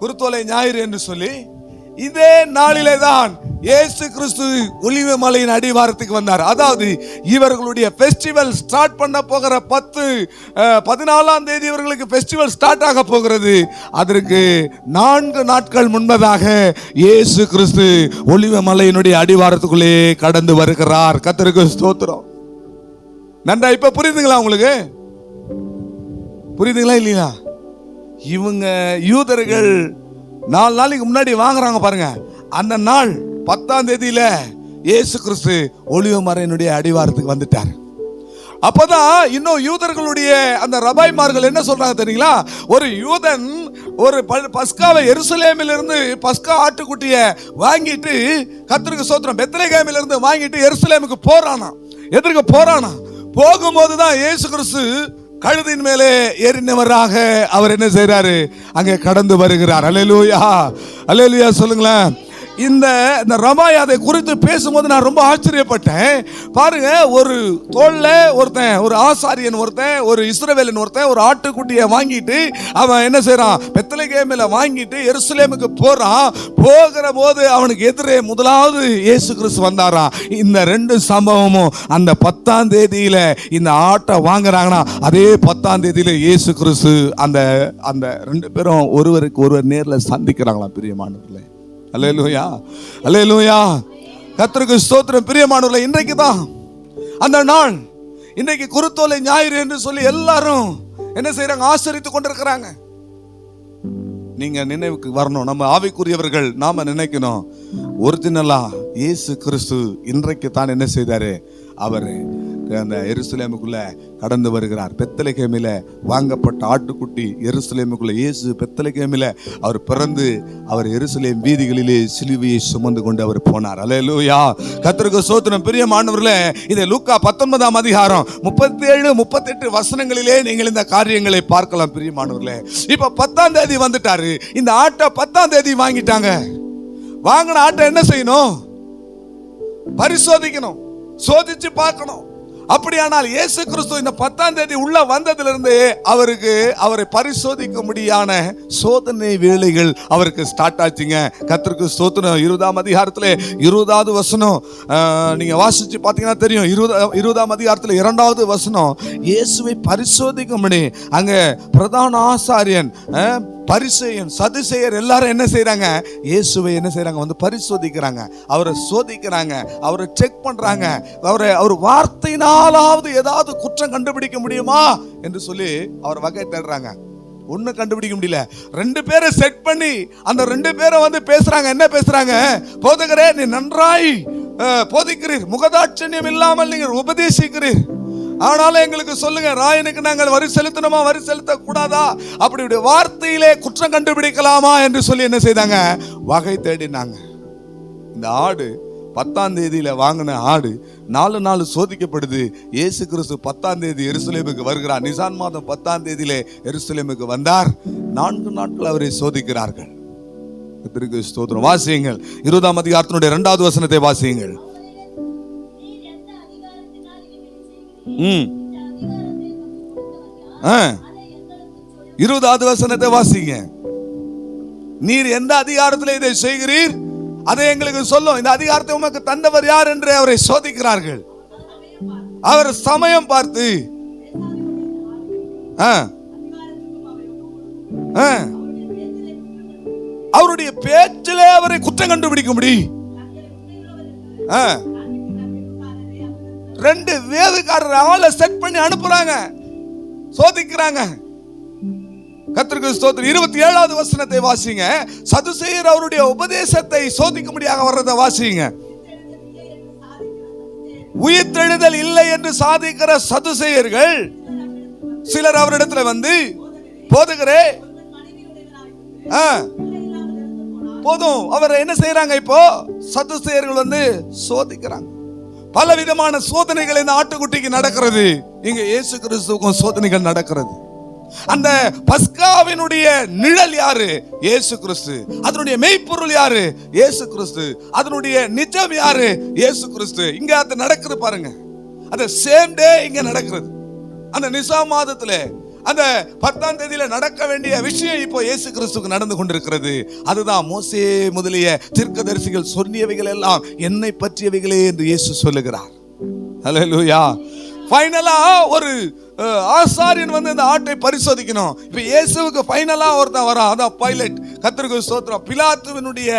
A: குருத்தோலை ஞாயிறு என்று சொல்லி. இதே நாளிலே தான் இயேசு கிறிஸ்து ஒலிவ மலையின் அடிவாரத்துக்கு வந்தார். அதாவது இவர்களுடைய ஃபெஸ்டிவல் ஸ்டார்ட் பண்ண போகிற 14ஆம் தேதி இவர்களுக்கு ஃபெஸ்டிவல் ஸ்டார்ட் ஆக போகிறது. அதற்கு 4 நாட்கள் முன்பதாக இயேசு கிறிஸ்து ஒலிவ மலையினுடைய அடிவாரத்துக்குள்ளே கடந்து வருகிறார். கர்த்தருக்கு ஸ்தோத்திரம். நன்றா இப்ப புரியுதுங்களா உங்களுக்கு? புரியுதுங்களா இல்லையா? இவங்க யூதர்கள் 4 நாளைக்கு முன்னாடி வாங்குறாங்க பாருங்க. அந்த நாள் 10ஆம் தேதியில இயேசு கிறிஸ்து ஒலிவ மலையினுடைய அடிவாரத்துக்கு வந்துட்டார். அப்பதான் இன்னும் யூதர்களுடைய அந்த ரபாய்மார்கள் என்ன சொல்றாங்க தெரியுங்களா? ஒரு யூதன் ஒரு பஸ்காவை எருசலேமிலிருந்து பஸ்கா ஆட்டுக்குட்டியை வாங்கிட்டு, கர்த்தருக்கு ஸ்தோத்திரம், பெத்லகேமிலிருந்து வாங்கிட்டு எருசலேமுக்கு போறானா. எதற்கு போறானா? போகும்போதுதான் இயேசு கிறிஸ்து கழுதின் மேலே ஏறினவராக அவர் என்ன செய்றாரு? அங்கே கடந்து வருகிறார். அல்லேலூயா, அல்லேலூயா சொல்லுங்களேன். இந்த ரமாய் அதை குறித்து பேசும்போது நான் ரொம்ப ஆச்சரியப்பட்டேன். பாருங்க, ஒரு தோல்ல ஒருத்தன், ஒரு ஆசாரியன் ஒருத்தன், ஒரு இஸ்ரவேலன் ஒருத்தன் ஒரு ஆட்டுக்குட்டியை வாங்கிட்டு அவன் என்ன செய்யறான்? பெத்லகேமில் வாங்கிட்டு எருசலேமுக்கு போறான். போகிற போது அவனுக்கு எதிரே முதலாவது இயேசு கிறிஸ்து வந்தாராம். இந்த 2 சம்பவமும் அந்த 10ஆம் தேதியில இந்த ஆட்டை வாங்குறாங்கன்னா, அதே 10ஆம் தேதியில இயேசு கிறிஸ்து அந்த 2 பேரும் ஒருவருக்கு ஒருவர் நேர்ல சந்திக்கிறாங்களாம். பிரியமானவர்களே, அல்லேலூயா, அல்லேலூயா, கர்த்தருக்கு ஸ்தோத்திரம். பிரியமானவர்களே, இன்றைக்கு தான் அந்த நாள். இன்றைக்கு குருத்தோலை ஞாயிறு என்று சொல்லி எல்லாரும் என்ன செய்றாங்க? ஆசரித்துக் கொண்டிருக்கிறாங்க. நீங்க நினைவுக்கு வரணும். நம்ம ஆவிக்குரியவர்கள் நாம நினைக்கணும், ஒரிஜினலா இயேசு கிறிஸ்து இன்றைக்கு தான் என்ன செய்தாரு? அவர் அந்த எருசலேமுக்குள்ள கடந்து வருகிறார். பெத்லகேமில வாங்கப்பட்ட ஆட்டுக்குட்டி எருசலேமுக்குள்ள இயேசு பெத்லகேமில அவர் பிறந்து அவர் எருசலேம் வீதிகளிலே சிலுவையை சுமந்து கொண்டு அவர் போனார். அல்லேலூயா, கர்த்தருக்கு ஸ்தோத்திரம். பிரியமானவர்களே, இதை லூக்கா 19ஆம் அதிகாரம் 37, 38 வசனங்களிலே நீங்கள் இந்த காரியங்களை பார்க்கலாம். பிரியமானவர்களே, இப்ப 10ஆம் தேதி வந்துட்டாரு. இந்த ஆட்டை 10ஆம் தேதி வாங்கிட்டாங்க. வாங்கின ஆட்டை என்ன செய்யணும்? பரிசோதிக்கணும், சோதிச்சு பார்க்கணும். அப்படியானால் இயேசு கிறிஸ்து இந்த 10ஆம் தேதி உள்ள வந்ததிலிருந்து அவரை பரிசோதிக்க முடியாத சோதனை வேளைகள் அவருக்கு ஸ்டார்ட் ஆச்சுங்க. கர்த்தருக்கு ஸ்தோத்திரம். 20ஆம் அதிகாரத்திலே 20வது வசனம் நீங்க வாசிச்சு பார்த்தீங்கன்னா தெரியும். 20ஆம் அதிகாரத்தில் 2வது வசனம், இயேசுவை பரிசோதிக்கும்படி அங்க பிரதான ஆசாரியன், பரிசேயன், சதுசேயர் எல்லாரும் என்ன செய்றாங்க? இயேசுவை என்ன செய்றாங்க? வந்து பரிசோதிக்கிறாங்க, அவரை சோதிக்கிறாங்க, அவரை செக் பண்றாங்க. அவர் வார்த்தையினாலாவது ஏதாவது குற்றம் கண்டுபிடிக்க முடியுமா என்று சொல்லி அவர் வகை தேடுறாங்க. ஒன்னும் கண்டுபிடிக்க முடியல. 2 பேரை செட் பண்ணி அந்த 2 பேரை வந்து பேசுறாங்க. என்ன பேசுறாங்க? போதகரே, நீ நன்றாய் போதிக்கிறீர், முகதாட்சண்யம் இல்லாமல் நீங்கள் உபதேசிக்கிறீர். ஆனாலும் எங்களுக்கு சொல்லுங்க, ராயனுக்கு நாங்கள் வரி செலுத்தணுமா, வரி செலுத்த கூடாதா, அப்படி வார்த்தையிலே குற்றம் கண்டுபிடிக்கலாமா என்று சொல்லி என்ன செய்தாங்க, வகை தேடினாங்க. இந்த ஆடு 10ஆம் தேதியில வாங்கின ஆடு 4 நாள் சோதிக்கப்படுது. இயேசு கிறிஸ்து 10ஆம் தேதி எருசலேமுக்கு வருகிறார். நிசான் மாதம் 10ஆம் தேதியிலே எருசலேமுக்கு வந்தார். 4 நாட்கள் அவரை சோதிக்கிறார்கள். கர்த்தருக்கு ஸ்தோத்திரம். வாசியுங்கள் 20ஆம் அதிகாரத்தினுடைய 2வது வசனத்தை வாசியுங்கள். 20வது வசனத்தை வாசிங்க. நீர் எந்த அதிகாரத்தில் இதை செய்கிறீர், அதை எங்களுக்கு சொல்லும். இந்த அதிகாரத்தை உமக்கு தந்தவர் யார் என்று அவரை சோதிக்கிறார்கள். அவர் சமயம் பார்த்து அவருடைய பேச்சிலே அவரை குற்றம் கண்டுபிடிக்க முடியும். 2 வேதக்காரர் ஆளை செட் பண்ணி அனுப்புறாங்க, சோதிக்கிறாங்க. கர்த்தருக்கு ஸ்தோத்திரம். 27வது வசனத்தை வாசிங்க. சதுசேயர் அவருடைய உபதேசத்தை சோதிக்கும்படியாக வர்றதை வாசிங்க. உயிர்த்தெழுதல் இல்லை என்று சாதிக்கிற சதுசேயர்கள் சிலர் அவரிடத்துல வந்து, போதுகிறே போதும், அவர் என்ன செய்யறாங்க, இப்போ சதுசேயர்கள் வந்து சோதிக்கிறாங்க. பல விதமான சோதனைகள் இந்த ஆட்டுக்குட்டிக்கு நடக்கிறது. இங்க இயேசு கிறிஸ்துவுக்கும் சோதனைகள் நடக்கிறது. அந்த பஸ்காவினுடைய நிழல் யாரு, இயேசு கிறிஸ்து. அதனுடைய மெய்ப்பொருள் யாரு, இயேசு கிறிஸ்து. அதனுடைய நிஜம் யாரு, இயேசு கிறிஸ்து. இங்க அது நடக்குது பாருங்க. அந்த சேம் டே இங்க நடக்கிறது. அந்த நிசான் மாதத்துல அந்த 10ஆம் தேதியில நடக்க வேண்டிய விஷயம் இப்போ இயேசு கிறிஸ்துக்கு நடந்து கொண்டிருக்கிறது. அதுதான் மோசே முதலிய தீர்க்கதரிசிகள் சொன்னியவைகள் எல்லாம் என்னை பற்றியவைகளே என்று இயேசு சொல்லுகிறார். ஹல்லேலூயா. ஃபைனலா ஒரு ஆசாரியன் வந்து இந்த ஆட்டை பரிசோதிக்கணும். இப்ப இயேசுவுக்கு ஃபைனலா ஒருத்தன் வரான், அதான் பைலட். கர்த்தருக்கு ஸ்தோத்திரம். பிலாத்துவினுடைய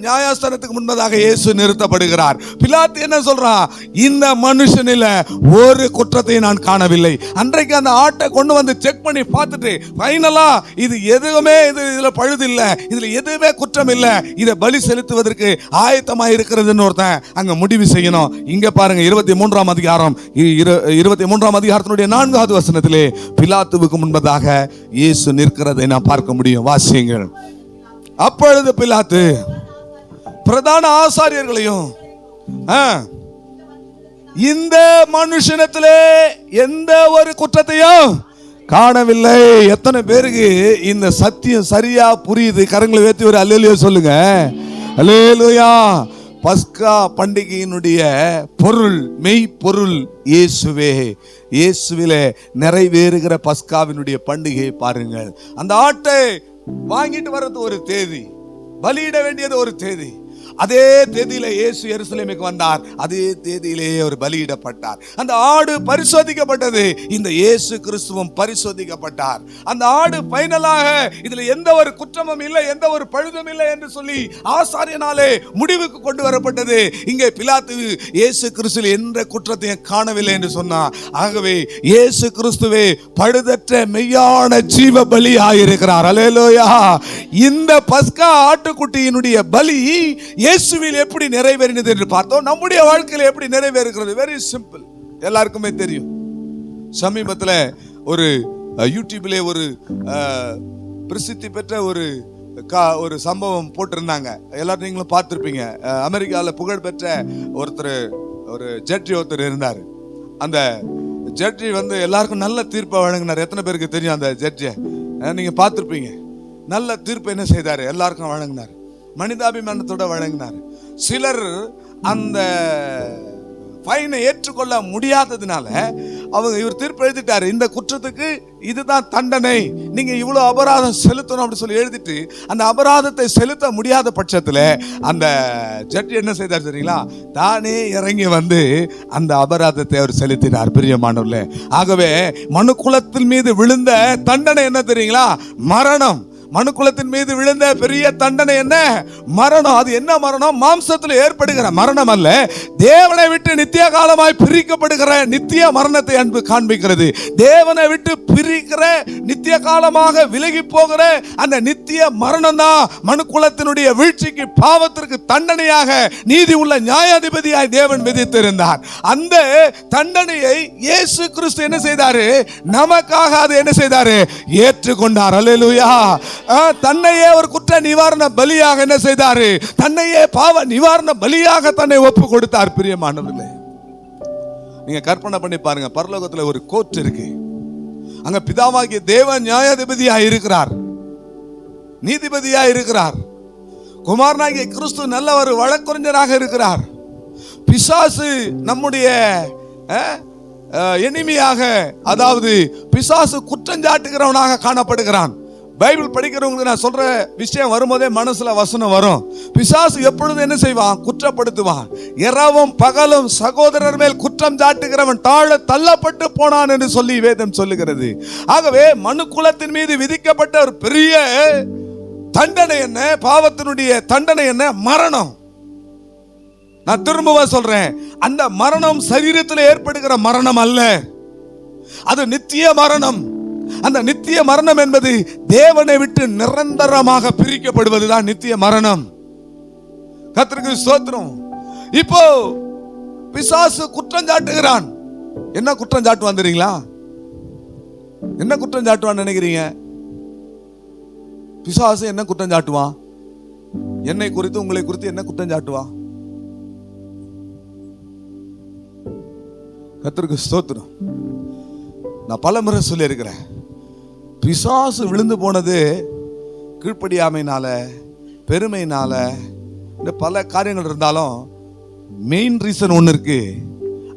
A: நியாயஸ்தானத்துக்கு முன்பதாக இயேசு நிறுத்தப்படுகிறார். பிலாத்து என்ன சொல்றான், இந்த மனுஷனில ஒரு குற்றத்தை நான் காணவில்லை. அன்றைக்கு அந்த ஆட்டை கொண்டு வந்து செக் பண்ணி பார்த்துட்டு ஃபைனலா இது எதுவுமே இதுல பழுது இல்ல, இதுல எதுவுமே குற்றம் இல்ல, இதை பலி செலுத்துவதற்கு ஆயத்தமா இருக்கிறதுன்னு ஒருத்தன் அங்க முடிவு செய்யணும். இங்க பாருங்க 23ஆம் அதிகாரம் 23ஆம் அதிகாரத்தினுடைய 4வது வசனத்திலே பிலாத்துவுக்கு முன்பதாக இயேசு நிற்கிறதை நாம் பார்க்க முடியும். வாசியுங்கள். அப்பொழுது பிலாத்து பிரதான ஆசாரியர்களையும் இந்த மனுஷனத்திலே எந்த ஒரு குற்றத்தையும் காணவில்லை. எத்தனை பேருக்கு இந்த சத்தியம் சரியா புரியுது? கரங்களை உயர்த்தி ஒரு அல்லேலூயா சொல்லுங்க. அல்லேலூயா. பஸ்கா பண்டிகையினுடைய பொருள், மெய் பொருள் இயேசுவே. இயேசுவிலே நிறைவேறுகிற பஸ்காவினுடைய பண்டிகையை பாருங்கள். அந்த ஆட்டை வாங்கிட்டு வர்றது ஒரு தேதி, பலியிட வேண்டியது ஒரு தேதி. அதே தேதியில இயேசு எருசலேமுக்கு வந்தார். அதே தேதியிலே அவர் பலியிடப்பட்டார். அந்த ஆடு பரிசோதிக்கப்பட்டது. இந்த இயேசு கிறிஸ்துவும் பரிசோதிக்கப்பட்டார். அந்த ஆடு ஃபைனலாக இதுல எந்த ஒரு குற்றமும் இல்லை, எந்த ஒரு பழுதும் இல்லை என்று சொல்லி ஆசாரியனாலே முடிவுக்கு கொண்டு வரப்பட்டது. இங்கே பிலாத்து இயேசு கிறிஸ்துவில் எந்த குற்றத்தையும் காணவில்லை என்று சொன்னார். ஆகவே இயேசு கிறிஸ்துவே பழுதற்ற மெய்யான ஜீவ பலி ஆயிருக்கிறார். அல்லேலூயா. இந்த பஸ்கா ஆட்டுக்குட்டியினுடைய பலி இயேசுவில் எப்படி நிறைவேறினது என்று பார்த்தோம். நம்முடைய வாழ்க்கையில் எப்படி நிறைவேறுகிறது? வெரி சிம்பிள், எல்லாருக்குமே தெரியும். சமீபத்தில் ஒரு யூடியூப்ல ஒரு பிரசித்தி பெற்ற ஒரு சம்பவம் போட்டிருந்தாங்க. எல்லாரும் நீங்களும் பார்த்துருப்பீங்க. அமெரிக்காவில் புகழ்பெற்ற ஒரு ஜட்ஜி ஒருத்தர் இருந்தார். அந்த ஜட்ஜி வந்து எல்லாருக்கும் நல்ல தீர்ப்பை வழங்கினார். எத்தனை பேருக்கு தெரியும் அந்த ஜட்ஜை? நீங்க பார்த்துருப்பீங்க. நல்ல தீர்ப்பு என்ன செய்தார்? எல்லாருக்கும் வழங்கினார். மனிதாபிமானத்தோட வழங்கினார். சிலர் அந்த ஃபைனை ஏற்றுக்கொள்ள முடியாததுனால இவர் தீர்ப்பு எழுதிட்டாரு, இந்த குற்றத்துக்கு இதுதான் தண்டனை, நீங்க இவ்வளவு அபராதம் செலுத்தணும் அப்படின்னு சொல்லி எழுதிட்டு அந்த அபராதத்தை செலுத்த முடியாத பட்சத்தில் அந்த ஜட்ஜி என்ன செய்தார் தெரியுங்களா? தானே இறங்கி வந்து அந்த அபராதத்தை அவர் செலுத்தினார். பிரியமானவர்களே, ஆகவே மனுக்குலத்தின் மீது விழுந்த தண்டனை என்ன தெரியுங்களா? மரணம். மனுக்குலத்தின் மீது விழுந்த பெரிய தண்டனை என்ன? மரணம். அது என்ன மரணம்? மாம்சத்தில் ஏற்படுகிற மரணம் அல்ல, தேவனை விட்டு நித்திய காலமாய் பிரிக்கப்படுகிற நித்திய மரணத்தை அன்பு காண்பிக்கிறது. தேவனை விட்டு பிரிக்கிற நித்திய காலமாக விலகி போகிற அந்த நித்திய மரணம் தான் மனுக்குலத்தினுடைய வீழ்ச்சிக்கு, பாவத்திற்கு தண்டனையாக நீதி உள்ள நியாயாதிபதியாய் தேவன் விதித்திருந்தார். அந்த தண்டனையை இயேசு கிறிஸ்து என்ன செய்தாரு? நமக்காக அதை என்ன செய்தாரு? ஏற்றுக்கொண்டார். அல்லேலூயா. தன்னையே ஒரு குற்ற நிவாரண பலியாக என்ன செய்தாரு? தன்னையே பாவ நிவாரண பலியாக தன்னை ஒப்பு கொடுத்தார். பிரியமானவர்களே, நீங்க கற்பனை பண்ணி பாருங்க, பரலோகத்தில் ஒரு கோர்ட் இருக்கு, அங்க பிதாவாகிய தேவன் நியாயாதிபதியாக இருக்கிறார், நீதிபதியாக இருக்கிறார். குமாரனாகிய கிறிஸ்து நல்ல ஒரு வழக்கறிஞராக இருக்கிறார். பிசாசு நம்முடைய எனிமியாக, அதாவது பிசாசு குற்றஞ்சாட்டுகிறவனாக காணப்படுகிறான். பைபிள் படிக்கிறவங்களுக்கு நான் சொல்ற விஷயம் வரும்போதே மனசுல வசனம் வரும். பிசாசு எப்பொழுது என்ன செய்வான்? குற்றப்படுத்துவான். இரவும் பகலும் சகோதரர் மேல் குற்றம் சாட்டுகிறவன் தாழ தள்ளப்பட்டு போனான் என்று சொல்லி வேதம் சொல்லுகிறது. ஆகவே மனு குலத்தின் மீது விதிக்கப்பட்ட ஒரு பெரிய தண்டனை என்ன? பாவத்தினுடைய தண்டனை என்ன? மரணம். நான் திரும்பவும் சொல்றேன், அந்த மரணம் சரீரத்தில் ஏற்படுகிற மரணம் அல்ல, அது நித்திய மரணம். அந்த நித்திய மரணம் என்பது தேவனை விட்டு நிரந்தரமாக பிரிக்கப்படுவதுதான் நித்திய மரணம். கர்த்தருக்கு ஸ்தோத்திரம். இப்போ பிசாசு குற்றம் சாட்டுகிறான். என்ன குற்றம் சாட்டுவான் தெரியுங்களா? என்ன குற்றம் சாட்டுவான் நினைக்கிறீங்க? பிசாசு என்ன குற்றம் சாட்டுவான்? என்னை குறித்து, உங்களை குறித்து என்ன குற்றம் சாட்டுவான்? கர்த்தருக்கு ஸ்தோத்திரம். நான் பல முறை சொல்லி இருக்கிறேன், பிசாசு விழுந்து போனது கீழ்ப்படியாமையினால, பெருமையினால, இந்த பல காரியங்கள் இருந்தாலும் மெயின் ரீசன் ஒன்று இருக்கு.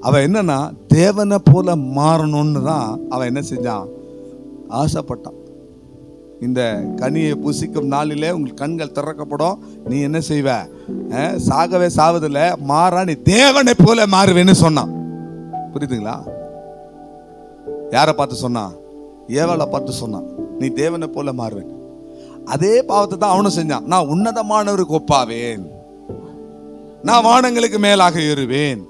A: அவன் என்னன்னா, தேவனை போல மாறணும்னு தான் அவன் என்ன செஞ்சான்? ஆசைப்பட்டான். இந்த கனியை புசிக்கும் நாளிலே உங்கள் கண்கள் திறக்கப்படும், நீ என்ன செய்வ? சாகவே சாவதில்ல, மாறா நீ தேவனை போல மாறுவேன்னு சொன்னான். புரியுதுங்களா? யாரை பார்த்து சொன்னான்? ஏவாளை பார்த்து சொன்னான், நீ தேவனை போல மாறுவேன். அதே பாவத்தை தான் அவனும் செஞ்சான். நான் உன்னதமானவருக்கு ஒப்பாவேன், நான் வானங்களுக்கு மேலாக ஏறுவேன்.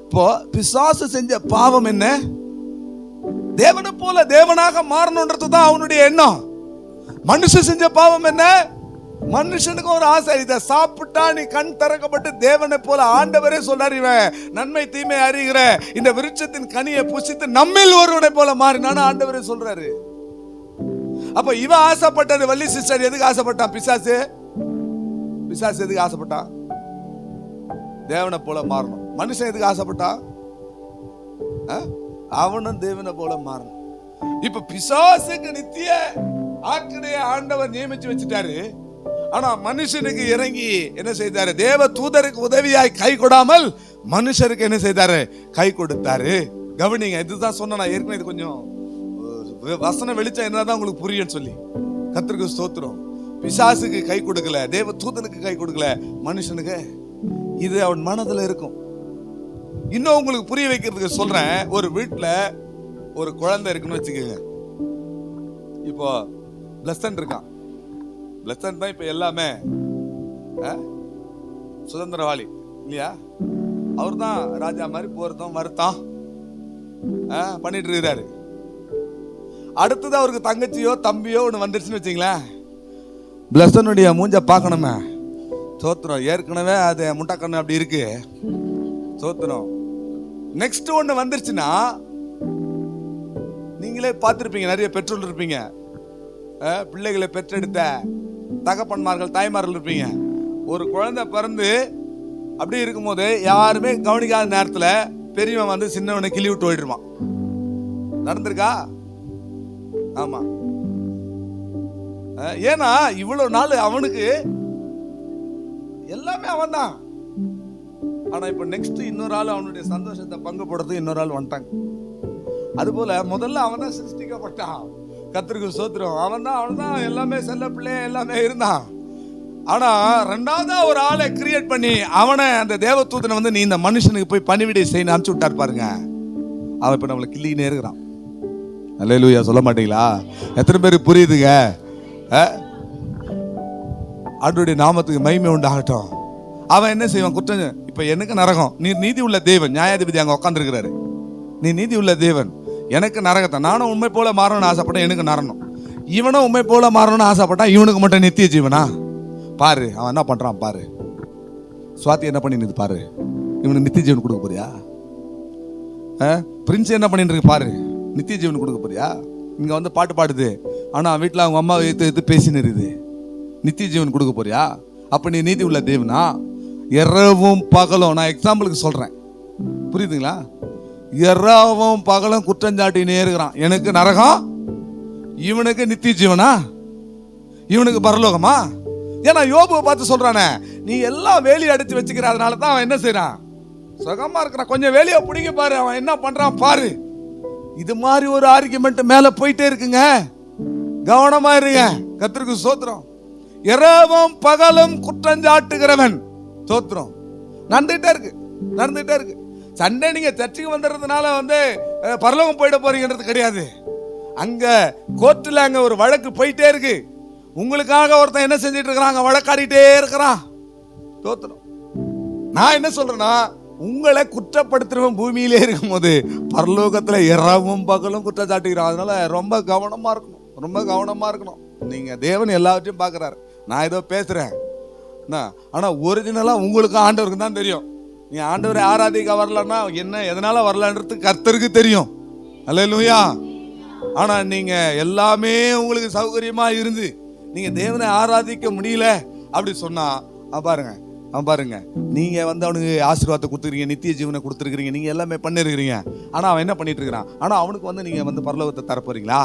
A: இப்போ பிசாசு செஞ்ச பாவம் என்ன? தேவனை போல தேவனாக மாறணும்ன்றது தான் அவனுடைய எண்ணம். மனுஷன் செஞ்ச பாவம் என்ன? மனுஷனுக்கு ஒரு ஆசை, இதை சாப்பிட்டா நீ கண் திறக்கப்பட்டு தேவனை போல, ஆண்டவரே சொல்றாரு, இவன் நன்மை தீமை அறிகிற இந்த விருட்சத்தின் கனியை புசித்து நம்மில் ஒருவனை போல மாறினான்னு ஆண்டவரே சொல்றாரு. அப்ப இவன் ஆசைப்பட்டது, வள்ளி சிஸ்டர் எதுக்கு ஆசைப்பட்டான்? பிசாசு எதுக்கு ஆசைப்பட்டான்? தேவனை போல மாறணும். மனுஷன் எதுக்கு ஆசைப்பட்டான்? அவனும் தேவனை போல மாறணும். இப்ப பிசாசுக்கு நித்திய ஆக்கினைய ஆண்டவர் நியமிச்சு வச்சுட்டாரு. ஆனா மனுஷனுக்கு இறங்கி என்ன செய்தாரு? தேவ தூதருக்கு உதவியாய் கை கொடாமல் மனுஷருக்கு என்ன செய்தாரு? கை கொடுத்தாரு. கவனிங்க, இதுதான் சொன்ன நான் ஏற்கனவே, இது கொஞ்சம் வசனம் வெளிச்சம் என்னதான் உங்களுக்கு புரியும் சொல்லி. கர்த்தருக்கு ஸ்தோத்திரம். பிசாசுக்கு கை கொடுக்கல, தேவ தூதனுக்கு கை கொடுக்கல, மனுஷனுக்கு. இது அவன் மனதுல இருக்கும். இன்னும் உங்களுக்கு புரிய வைக்கிறதுக்கு சொல்றேன். ஒரு வீட்டுல ஒரு குழந்தை இருக்குன்னு வச்சுக்கோங்க. இப்போ பிளஸன் இருக்கான். பிளஸன் தான் இப்ப எல்லாமே சுதந்திரவாளி இல்லையா? அவர் தான் ராஜா மாதிரி போறதும் மறுத்தான் பண்ணிட்டு இருக்கிறாரு. அடுத்தது அவருக்கு தங்கச்சியோ தம்பியோ ஒன்று வந்துருச்சுன்னு வச்சுங்களேன், பிளஸனுடைய மூஞ்ச பார்க்கணுமே. சோத்திரம். ஏற்கனவே அது முட்டைக்கண்ணு அப்படி இருக்கு. சோத்திரம். நெக்ஸ்ட் ஒன்று வந்துருச்சுன்னா, நீங்களே பார்த்துருப்பீங்க, நிறைய பெற்றோர் இருப்பீங்க, பிள்ளைகளை பெற்றெடுத்த தகப்பன்மார்கள், தாய்மார்கள் இருப்பீங்க. ஒரு குழந்தை பிறந்து அப்படி இருக்கும்போது யாருமே கவனிக்காத நேரத்தில் பெரியவன் வந்து சின்னவனை கிள்ளி விட்டு போயிடுவான். நடந்திருக்கா? ஆமா. ஏன்னா இவ்வளவு நாள் அவனுக்கு எல்லாமே அவன் தான். ஆனா இப்ப நெக்ஸ்ட் இன்னொரு ஆள் அவனுடைய சந்தோஷத்தை பங்கு போடுறதுக்கு இன்னொரு ஆள் வந்துட்டாங்க. அதுபோல முதல்ல அவன் தான் சிருஷ்டிக்கப்பட்டான். கர்த்தருக்கு ஸ்தோத்திரம். அவன் தான் எல்லாமே, செல்ல பிள்ளை எல்லாமே இருந்தான். ஆனா ரெண்டாவதா ஒரு ஆளை கிரியேட் பண்ணி அவனை, அந்த தேவதூதனை வந்து நீ இந்த மனுஷனுக்கு போய் பணிவிடை செய்ய அனுப்பிச்சு விட்டார் பாருங்க. அவன் இப்ப நம்மளை கிள்ளினே இருக்கிறான். அல்லேலூயா சொல்ல மாட்டீங்களா? எத்தனை பேருக்கு புரியுதுங்க? ஆண்டவருடைய நாமத்துக்கு மகிமை உண்டாகட்டும். அவன் என்ன செய்வான்? குற்றம். இப்ப எனக்கு நரகம், நீ நீதி உள்ள தேவன், நியாயாதிபதி அங்க உட்காந்துருக்கிறாரு. நீ நீதி உள்ள தேவன், எனக்கு நரகத்தை. நானும் உண்மை போல மாறணும்னு ஆசைப்பட்டேன், எனக்கு நரணும். இவனும் உண்மை போல மாறணும்னு ஆசைப்பட்டான், இவனுக்கு மட்டும் நித்திய ஜீவனா? பாரு அவன் என்ன பண்றான் பாரு. சுவாதி என்ன பண்ணிட்டு பாரு. இவனுக்கு நித்திய ஜீவன் கொடுக்க போறியா? பிரின்ஸ் என்ன பண்ணிட்டு இருக்கு பாரு. நித்திய ஜீவன் கொடுக்க போறியா? இங்க வந்து பாட்டு பாடுது, ஆனா வீட்டுல அவங்க அம்மா எடுத்து பேசின்னு இருக்குது. நித்திய ஜீவன் கொடுக்க போறியா? அப்ப நீ நீதி உள்ள தேவனா? இரவும் பகலும், நான் எக்ஸாம்பிளுக்கு சொல்றேன், புரியுதுங்களா? இரவும் பகலும் குற்றஞ்சாட்டினே இருக்கிறான். எனக்கு நரகம், இவனுக்கு நித்திய ஜீவனா, இவனுக்கு பரலோகமா? ஏன்னா யோபுவை பார்த்து சொல்றானே, நீ எல்லாம் வேலி அடிச்சு வச்சுக்கிற, அதனால தான் அவன் என்ன செய்யறான்? சுகமா இருக்கிறான். கொஞ்சம் வேலையை பிடிக்க பாரு, அவன் என்ன பண்றான் பாரு. இது மாதிரி ஒரு ஆர்குமெண்ட் மேல போயிட்டே இருக்குங்க. கவனமா இருங்க. கர்த்தருக்கு ஸ்தோத்திரம். இரவும் பகலும் குற்றஞ்சாட்டுகிறவன், ஸ்தோத்திரம், நடந்துட்டே இருக்கு. சண்டே நீங்க சர்ச்சுக்கு வந்துடுறதுனால வந்து பரலோகம் போயிட போறீங்கன்றது கிடையாது. அங்க கோர்ட்ல அங்க ஒரு வழக்கு போயிட்டே இருக்கு. உங்களுக்காக ஒருத்தன் என்ன செஞ்சிட்டு இருக்கிறாங்க? வழக்காடிட்டே இருக்கிறான். ஸ்தோத்திரம். நான் என்ன சொல்றேன்னா, உங்களை குற்றப்படுத்துறவன் பூமியிலே இருக்கும் போது பரலோகத்துல இரவும் பகலும் குற்றச்சாட்டுகிறான். அதனால ரொம்ப கவனமா இருக்கணும். நீங்க தேவன் எல்லாவற்றையும் பாக்குறாரு. நான் ஏதோ பேசுறேன், ஆனா ஒரிஜினலா உங்களுக்கு ஆண்டவருக்கு தான் தெரியும். நீ ஆண்டவரை ஆராதிக்க வரலன்னா என்ன, எதனால வரலன்றது கர்த்தருக்கு தெரியும். அல்லேலூயா. ஆனா நீங்க எல்லாமே உங்களுக்கு சௌகரியமா இருந்து நீங்க தேவனை ஆராதிக்க முடியல அப்படி சொன்னா, பாருங்க, நீங்க வந்து அவனுக்கு ஆசீர்வாதத்தை கொடுத்துருக்கீங்க, நித்திய ஜீவனை கொடுத்துருக்கீங்க, நீங்க எல்லாமே பண்ணிருக்கிறீங்க. ஆனா அவன் என்ன பண்ணிட்டு இருக்கிறான்? ஆனா அவனுக்கு வந்து நீங்க வந்து பரலோகத்தை தரப்போறீங்களா?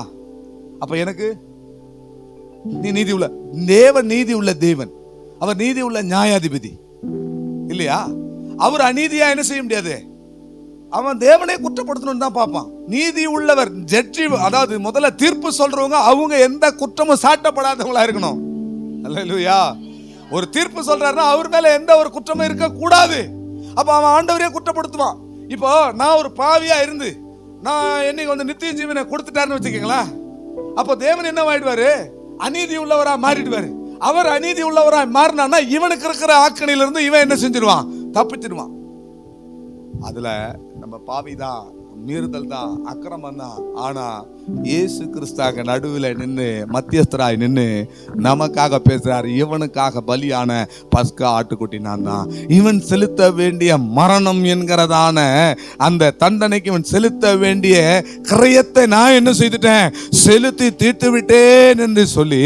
A: அப்ப எனக்கு நீ நீதி உள்ள தேவன், நீதி உள்ள தேவன், அவர் நீதி உள்ள நியாயாதிபதி இல்லையா? அவர் அநீதியா என்ன செய்ய முடியாது. அவன் தேவனை குற்றப்படுத்தணும்னு தான் பார்ப்பான். நீதி உள்ளவர் ஜட்ஜி, அதாவது முதல்ல தீர்ப்பு சொல்றவங்க அவங்க எந்த குற்றமும் சாட்டப்படாதவங்களா இருக்கணும். அல்லேலூயா. ஒரு தீர்ப்பு சொல்றாருன்னா அவர் மேல எந்த ஒரு குற்றமும் இருக்க கூடாது. அப்ப அவன் ஆண்டவரே குற்றப்படுத்துவான். இப்போ நான் ஒரு பாவியா இருந்து நான் என்னைக்கு வந்து நித்திய ஜீவனை கொடுத்துட்டாருன்னு வச்சுக்கீங்களா, அப்போ தேவன் என்ன ஆயிடுவாரு? அநீதி உள்ளவரா மாறிடுவாரு. அவர் அநீதி உள்ளவரா மாறினா இவனுக்கு இருக்கிற ஆக்கணில இருந்து இவன் என்ன செஞ்சிருவான்? தப்பிச்சிடுவான். அதுல நம்ம பாவிதான், மீறுதல் தான், அக்கிரமம் தான். ஆனா இயேசு கிறிஸ்தாக நடுவில் நின்று மத்தியஸ்தராய் நின்று நமக்காக பேசுறாரு. இவனுக்காக பலியான பஸ்கா ஆட்டுக்குட்டி நான் தான். இவன் செலுத்த வேண்டிய மரணம் என்கிறதான அந்த தண்டனைக்கு இவன் செலுத்த வேண்டிய கிரயத்தை நான் என்ன செய்துட்டேன்? செலுத்தி தீர்த்து விட்டேன் என்று சொல்லி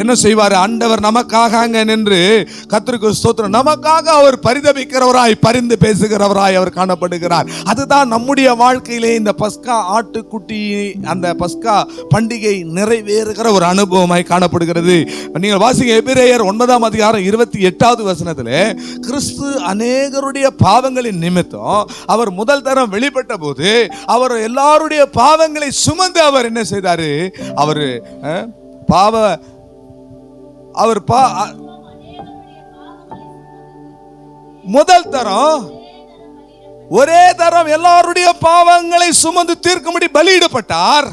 A: என்ன செய்வார்? ஆண்டவர் நமக்காக அங்க நின்று, கர்த்தருக்கு ஸ்தோத்திரம், நமக்காக அவர் பரிதபிக்கிறவராய், பரிந்து பேசுகிறவராய் அவர் காணப்படுகிறார். அதுதான் நம்முடைய வாழ்க்கையிலே இந்த பஸ்கா ஆட்டுக்குட்டி, அந்த பஸ்கா பண்டிகை நிறைவேறுகிற ஒரு அனுபவமாய் காணப்படுகிறது. நீங்கள் வாசிங்க எபிரேயர் 9ஆம் அதிகாரம் 28வது வசனத்திலே, கிறிஸ்து அநேகருடைய பாவங்களின் நிமித்தம் அவர் முதல் தரம் வெளிப்பட்ட போது அவர் எல்லாருடைய பாவங்களை சுமந்து அவர் என்ன செய்தாரு? முதல் தரம் ஒரே தரம் எல்லாருடைய பாவங்களை சுமந்து தீர்க்கும்படி பலியிடப்பட்டார்.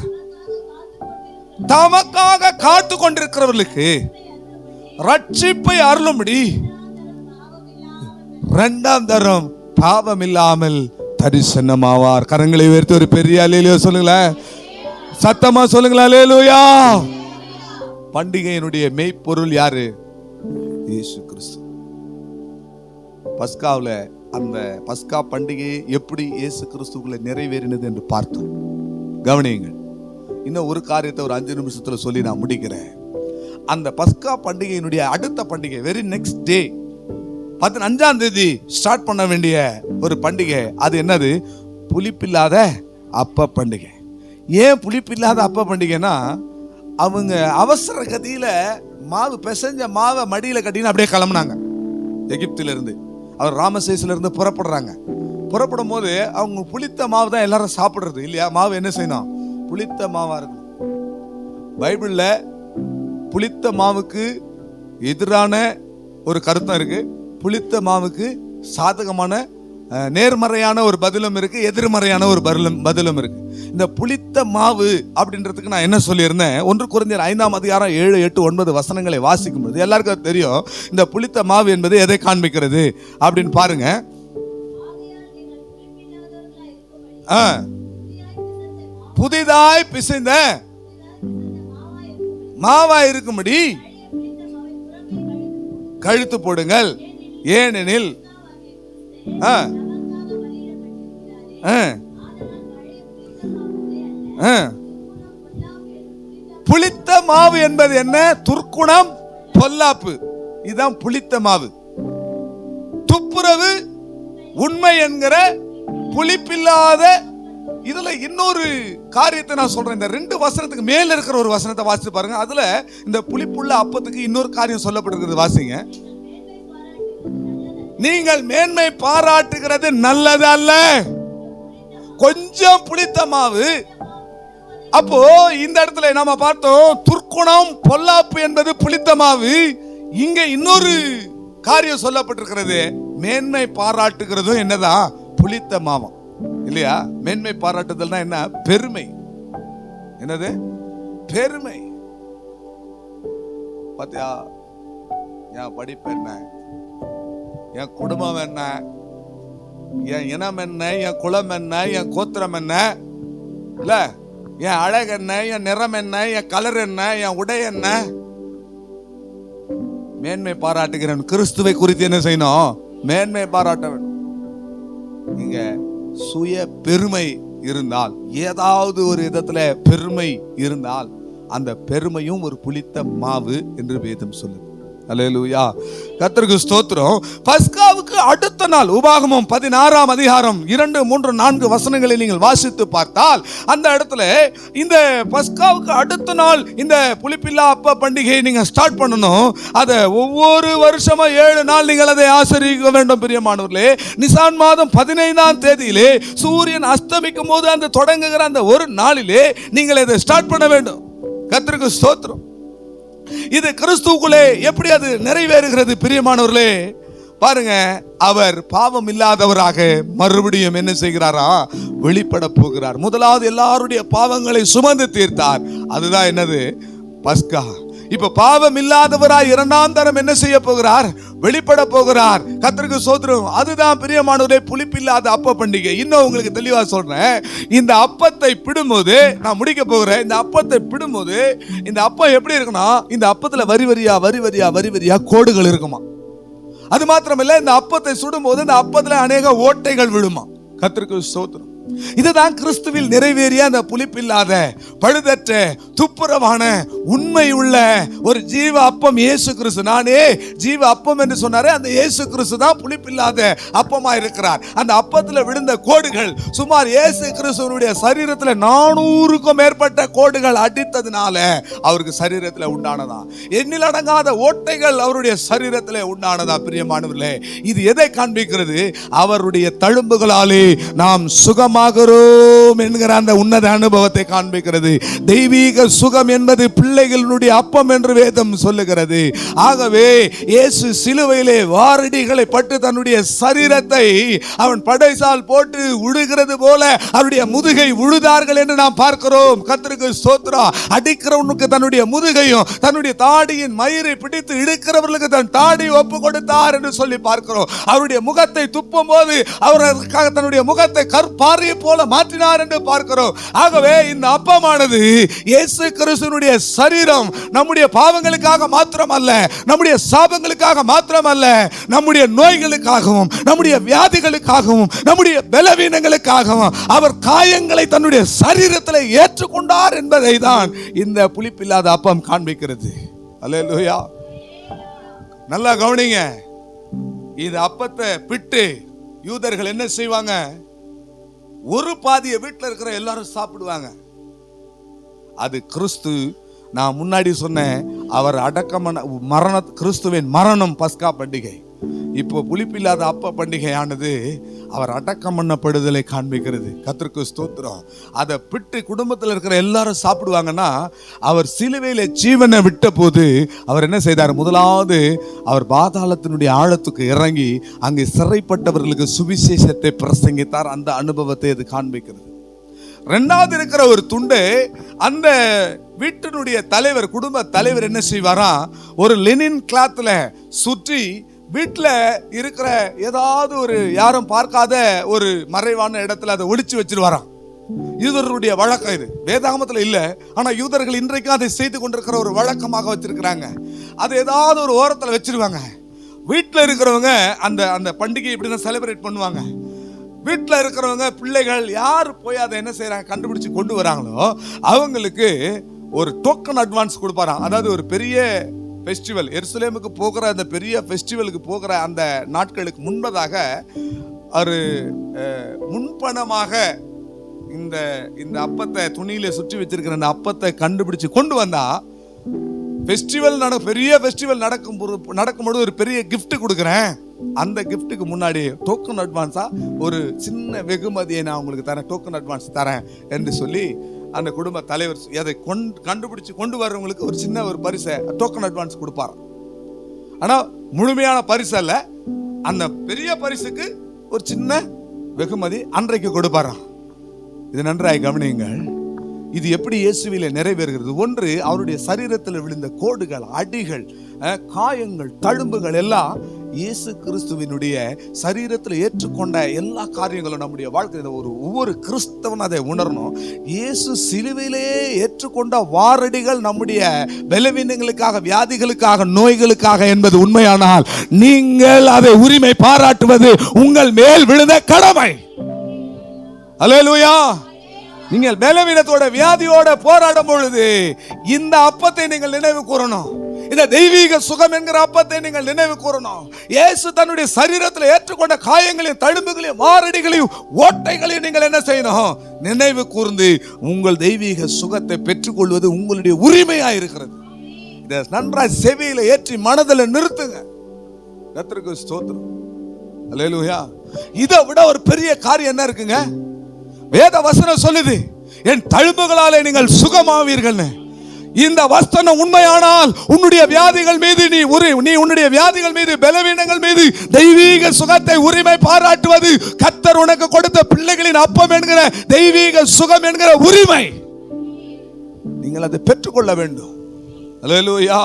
A: தமக்காக காத்து கொண்டிருக்கிறவர்களுக்கு ரட்சிப்பை அருளும்படி இரண்டாம் தரம் பாவம் இல்லாமல் தரிசனமாவார். கரங்களை உயர்த்தி ஒரு பெரிய அல்லேலூயா சொல்லுங்களேன், சத்தமா சொல்லுங்களேன், அல்லேலூயா. பண்டிகையினுடைய மெய்ப்பொருள் யாரு? இயேசு கிறிஸ்து. பஸ்காவுல அந்த பஸ்கா பண்டிகை எப்படி இயேசு கிறிஸ்துவுக்குள்ள நிறைவேறினது என்று பார்த்தோம். கவனியுங்கள். இன்னும் ஒரு காரியத்தை ஒரு 5 நிமிஷத்துல சொல்லி நான் முடிக்கிறேன். அந்த பஸ்கா பண்டிகையினுடைய அடுத்த பண்டிகை, வெரி நெக்ஸ்ட் டே 15ஆம் தேதி ஸ்டார்ட் பண்ண வேண்டிய ஒரு பண்டிகை. அது என்னது? புளிப்பில்லாத அப்ப பண்டிகை. ஏன் புளிப்பில்லாத அப்ப பண்டிகைனா, அவங்க அவசர கதியில மாவு பிசைஞ்ச மாவை மடியில கட்டின்னு அப்படியே கிளம்புனாங்க எகிப்தில இருந்து. அவர் ராமசேஸ்ல இருந்து புறப்படுறாங்க. புறப்படும் போது அவங்க புளித்த மாவு தான் எல்லாரும் சாப்பிடுறது இல்லையா? மாவு என்ன செய்யணும்? புளித்த மாவா இருக்கணும். பைபிள்ல புளித்த மாவுக்கு எதிரான ஒரு கருத்தம் இருக்கு, புளித்த மாவுக்கு சாதகமான நேர்மறையான ஒரு பதிலும் இருக்கு, எதிர்மறையான ஒரு பதிலும் இருக்கு. இந்த புளித்த மாவு அப்படின்றதுக்கு நான் என்ன சொல்லியிருந்தேன், 1 கொரிந்தியர் 5ஆம் அதிகாரம் 7, 8, 9 வசனங்களை வாசிக்கும் போது எல்லாருக்கும் தெரியும் இந்த புளித்த மாவு என்பது எதை காண்பிக்கிறது அப்படின்னு பாருங்க. புதிதாய் பிசைந்த மாவா இருக்கும்படி கழுத்து போடுங்கள், ஏனெனில் புளித்த மாவு என்பது என்ன? துர்க்குணம், பொல்லாப்பு. இதுதான் புளித்த மாவு. துப்புரவு, உண்மை என்கிற புளிப்பில்லாத. இதுல இன்னொரு காரியத்தை நான் சொல்றேன். இந்த 2 வசனத்துக்கு மேல இருக்கிற ஒரு வசனத்தை வாசித்து பாருங்க. அதுல இந்த புளிப்புள்ள அப்பத்துக்கு இன்னொரு காரியம் சொல்லப்பட்டிருக்கிறது. வாசிங்க. நீங்கள் மேன்மை பாராட்டுகிறது நல்லது அல்ல. கொஞ்சம் புளித்த மாவு. அப்போ இந்த இடத்துல நாம பார்த்தோம் துர்க்குணம், பொல்லாப்பு என்பது புளித்த மாவு. இங்க இன்னொரு காரியம் சொல்லப்பட்டிருக்கிறது, மேன்மை பாராட்டுகிறதும் என்னதான்? புளித்த மாவம் இல்லையா? மேன்மை பாராட்டுதல்னா என்ன? பெருமை. என்னது? பெருமை. பாத்தியா, என் படிப்பு என்ன, என் குடும்பம் என்ன, என் இனம் என்ன, என் குலம் என்ன, என் கோத்திரம் என்ன, இல்ல என் அழகு என்ன, என் நிறம் என்ன, என் கலர் என்ன, என் உடை என்ன. மேன்மை பாராட்டுகிறேன். கிறிஸ்துவை குறித்து என்ன செய்யணும்? மேன்மை பாராட்ட வேண்டும். நீங்க சுய பெருமை இருந்தால், ஏதாவது ஒரு விதத்துல பெருமை இருந்தால், அந்த பெருமையும் ஒரு புளித்த மாவு என்று வேதம் சொல்லுது. அல்லேலூயா, கர்த்தருக்கு ஸ்தோத்திரம். பஸ்காவுக்கு அடுத்த நாள் உபாகமம் 16ஆம் அதிகாரம் 2, 3, 4 வசனங்களை நீங்கள் வாசித்து பார்த்தால் அந்த இடத்துல இந்த பஸ்காவுக்கு அடுத்த நாள் இந்த புளிப்பில்லா அப்ப பண்டிகையை நீங்க ஸ்டார்ட் பண்ணணும். அதை ஒவ்வொரு வருஷமும் 7 நாள் நீங்கள் அதை ஆசரிக்க வேண்டும். பிரியமானவர்களே, நிசான் மாதம் 15ஆம் தேதியிலே சூரியன் அஸ்தமிக்கும் போது அந்த தொடங்குகிற அந்த ஒரு நாளிலே நீங்கள் இதை ஸ்டார்ட் பண்ண வேண்டும். கர்த்தருக்கு ஸ்தோத்திரம். இது கிறிஸ்துவுக்குள்ளே எப்படி அது நிறைவேறுகிறது? பிரியமானவர்களே, பாருங்க, அவர் பாவம் இல்லாதவராக மறுபடியும் என்ன செய்கிறாரா? வெளிப்பட போகிறார். முதலாவது எல்லாருடைய பாவங்களை சுமந்து தீர்த்தார். அதுதான் என்னது? பஸ்கா. இப்ப பாவம் இல்லாதவராய் 2ஆம் தரம் என்ன செய்ய போகிறார்? வெளிப்பட போகிறார். கர்த்தருக்கு ஸ்தோத்திரம். அதுதான் பிரியமானவரே புளிப்பில்லாத அப்ப பண்டிகை. இன்னும் உங்களுக்கு தெளிவா சொல்றேன். இந்த அப்பத்தை பிடும்போது, நான் முடிக்க போகிறேன், இந்த அப்பத்தை பிடும்போது இந்த அப்பம் எப்படி இருக்குன்னா, இந்த அப்பத்துல வரி வரியா கோடுகள் இருக்குமா. அது மாத்திரமில்லை, இந்த அப்பத்தை சுடும்போது இந்த அப்பத்துல அநேக ஓட்டைகள் விழுமா. கர்த்தருக்கு ஸ்தோத்திரம். இதுதான் கிறிஸ்துவில் நிறைவேறிய அந்த புளிப்பில்லாத, பழுதற்ற, துப்புரவான, உண்மை உள்ள ஒரு ஜீவ அப்பம் இயேசு கிறிஸ்து. நானே ஜீவ அப்பம் என்று சொன்னாரே, அந்த இயேசு கிறிஸ்து தான் புளிப்பில்லாத அப்பமா இருக்கிறார். அந்த அப்பத்துல விழுந்த கோடுகள் சுமார் இயேசு கிறிஸ்துவனுடைய சரீரத்தில் 400க்கும் மேற்பட்ட கோடுகள் அடித்ததுனால அவருக்கு சரீரத்தில் உண்டானதா. எண்ணில் அடங்காத ஓட்டைகள் அவருடைய சரீரத்தில் உண்டானதா. பிரியமானவர்களே, இது எதை காண்பிக்கிறது? அவருடைய தழும்புகளாலே நாம் சுகம் என்கிற அந்த உன்னத அனுபவத்தை காண்பிக்கிறது. தெய்வீக சுகம் என்பது பிள்ளைகளுடைய அப்பம் என்று வேதம் சொல்லுகிறது. ஆகவே இயேசு சிலுவையிலே வாரடிகளை பட்டு தன்னுடைய சரீரத்தை அவன் படைசால் போட்டு உழுகிறது போல அவருடைய முதுகை உழுதார்கள் என்று நாம் பார்க்கிறோம். கர்த்தருக்கு ஸ்தோத்திரம். அடிக்கிறவனுக்கு தன்னுடைய முதுகையும் தன்னுடைய தாடியின் மயிரை பிடித்து இழுக்கிறவர்களுக்கு தன் தாடி ஒப்பு கொடுத்தார் என்று சொல்லி பார்க்கிறோம். அவருடைய முகத்தை துப்பும் போது அவருக்காக தன்னுடைய முகத்தை கற்பாரி போல மாற்றினார் என்று பார்க்கிறோம். ஆகவே இந்த அப்பமானது இயேசு கிறிஸ்துவினுடைய சரீரம் நம்முடைய பாவங்களுக்காக மாத்திரமல்ல, நம்முடைய சாபங்களுக்காக மாத்திரமல்ல, நம்முடைய நோய்களுக்காகவும் நம்முடைய வியாதிகளுக்காகவும் நம்முடைய பலவீனங்களுக்காகவும் அவர் காயங்களை தன்னுடைய சரீரத்தில் ஏற்றுக்கொண்டார் என்பதை தான் இந்த புளிப்பில்லாத அப்பம் காண்பிக்கிறது. அல்லேலூயா. நல்லா கவனிங்க. இந்த அப்பத்தை பிட்டு யூதர்கள் என்ன செய்வாங்க? ஒரு பாதியை வீட்டில் இருக்கிற எல்லாரும் சாப்பிடுவாங்க. அது கிறிஸ்து, நான் முன்னாடி சொன்னேன், அவர் கிறிஸ்துவின் மரணம் பஸ்கா பண்டிகை. இப்போ புளிப்பில்லாத அப்ப பண்டிகையானது அவர் அடக்கம் பண்ணப்படுதலை காண்பிக்கிறது. கர்த்தருக்கு ஸ்தோத்திரம். அதை பிட்டு குடும்பத்தில் இருக்கிற எல்லாரும் சாப்பிடுவாங்கன்னா, அவர் சிலுவையில ஜீவனை விட்ட போது அவர் என்ன செய்தார்? முதலாவது அவர் பாதாளத்தினுடைய ஆழத்துக்கு இறங்கி அங்கே சிறைப்பட்டவர்களுக்கு சுவிசேஷத்தை பிரசங்கித்தார். அந்த அனுபவத்தை அது காண்பிக்கிறது. ரெண்டாவது இருக்கிற ஒரு துண்டு, அந்த வீட்டினுடைய தலைவர், குடும்ப தலைவர் என்ன செய்வாரா, ஒரு லெனின் கிளாத்ல சுற்றி வீட்டில் இருக்கிற ஏதாவது ஒரு யாரும் பார்க்காத ஒரு மறைவான இடத்துல அதை ஒளிச்சு வச்சிருவாராம். யூதர்களுடைய வழக்கம் இது. வேதாகமத்தில் இல்லை, ஆனால் யூதர்கள் இன்றைக்கும் அதை செய்து கொண்டிருக்கிற ஒரு வழக்கமாக வச்சிருக்கிறாங்க. அதை ஏதாவது ஒரு ஓரத்தில் வச்சிருவாங்க. வீட்டில் இருக்கிறவங்க அந்த அந்த பண்டிகையை இப்படி தான் செலிப்ரேட் பண்ணுவாங்க. வீட்டில் இருக்கிறவங்க பிள்ளைகள் யார் போய் அதை என்ன செய்யறாங்க, கண்டுபிடிச்சு கொண்டு வராங்களோ அவங்களுக்கு ஒரு டோக்கன் அட்வான்ஸ் கொடுப்பாராம். அதாவது ஒரு பெரிய ஃபெஸ்டிவல், எருசலேமுக்கு போகிற அந்த பெரிய ஃபெஸ்டிவலுக்கு போகிற அந்த நாட்களுக்கு முன்பதாக ஒரு முன்பணமாக இந்த இந்த அப்பத்தை துணியில சுற்றி வச்சிருக்கிற அந்த அப்பத்தை கண்டுபிடிச்சு கொண்டு வந்தா, ஃபெஸ்டிவல் பெரிய ஃபெஸ்டிவல் நடக்கும்போது ஒரு பெரிய கிஃப்ட் கொடுக்குறேன், அந்த கிஃப்ட்டுக்கு முன்னாடி டோக்கன் அட்வான்ஸா ஒரு சின்ன வெகுமதியை நான் உங்களுக்கு தரேன், டோக்கன் அட்வான்ஸ் தரேன் என்று சொல்லி அந்த குடும்ப தலைவர் அதை கண்டுபிடிச்சு கொண்டு வர்றவங்களுக்கு ஒரு சின்ன ஒரு பரிசை டோக்கன் அட்வான்ஸ் கொடுப்பார். ஆனா முழுமையான பரிசு அல்ல, அந்த பெரிய பரிசுக்கு ஒரு சின்ன வெகுமதி அன்றைக்கு கொடுப்பாராம். இது நன்றாய் கவனியுங்கள். இது எப்படி இயேசுவிலே நிறைவேறுகிறது? ஒன்று, அவருடைய சரீரத்தில் விழுந்த கோடுகள், அடிகள், காயங்கள், தழும்புகள் எல்லாம் இயேசு கிறிஸ்துவினுடைய சரீரத்தில் ஏற்றுக்கொண்ட எல்லா காரியங்களும் நம்முடைய வாழ்க்கையில் ஒவ்வொரு கிறிஸ்தவன் அதை உணரணும். இயேசு சிலுவையிலே ஏற்றுக்கொண்ட வாரடிகள் நம்முடைய பலவீனங்களுக்காக, வியாதிகளுக்காக, நோய்களுக்காக என்பது உண்மையானால் நீங்கள் அதை உரிமை பாராட்டுவது உங்கள் மேல் விழுந்த கடமை. அல்லேலூயா. நீங்கள் பலவீனத்தோட, வியாதியோட போராடும் பொழுது இந்த அப்பத்தை நீங்கள் நினைவு கூறணும். இந்த தெய்வீக சுகம் என்கிற அப்பத்தை நீங்கள் நினைவு கூறணும். இயேசு தன்னுடைய சரீரத்தில் ஏற்றுக்கொண்ட காயங்களையும், தழும்புகளையும், மாரடிகளையும், ஓட்டைகளையும் நீங்கள் என்ன செய்யணும்? நினைவு கூர்ந்து உங்கள் தெய்வீக சுகத்தை பெற்றுக்கொள்வது உங்களுடைய உரிமையா இருக்கிறது. இதை நன்றாய் செவியில ஏற்றி மனதில் நிறுத்துங்க. கர்த்தருக்கு ஸ்தோத்திரம். அல்லேலூயா. இதை விட ஒரு பெரிய காரியம் என்ன இருக்குங்க? வேத வசனம் சொல்லுது, என் தழும்புகளாலே நீங்கள் சுகமாவீர்கள். இந்த வசனம் உண்மையானால் உன்னுடைய வியாதிகள் மீது நீ உன்னுடைய வியாதிகள் மீது, பலவீனங்கள் மீது தெய்வீக சுகத்தை உரிமை பாராட்டுவது கர்த்தர் உனக்கு கொடுத்த பிள்ளைகளின் அப்பம் என்கிற தெய்வீக சுகம் என்கிற உரிமை நீங்கள் அதை பெற்றுக்கொள்ள வேண்டும். அல்லேலூயா.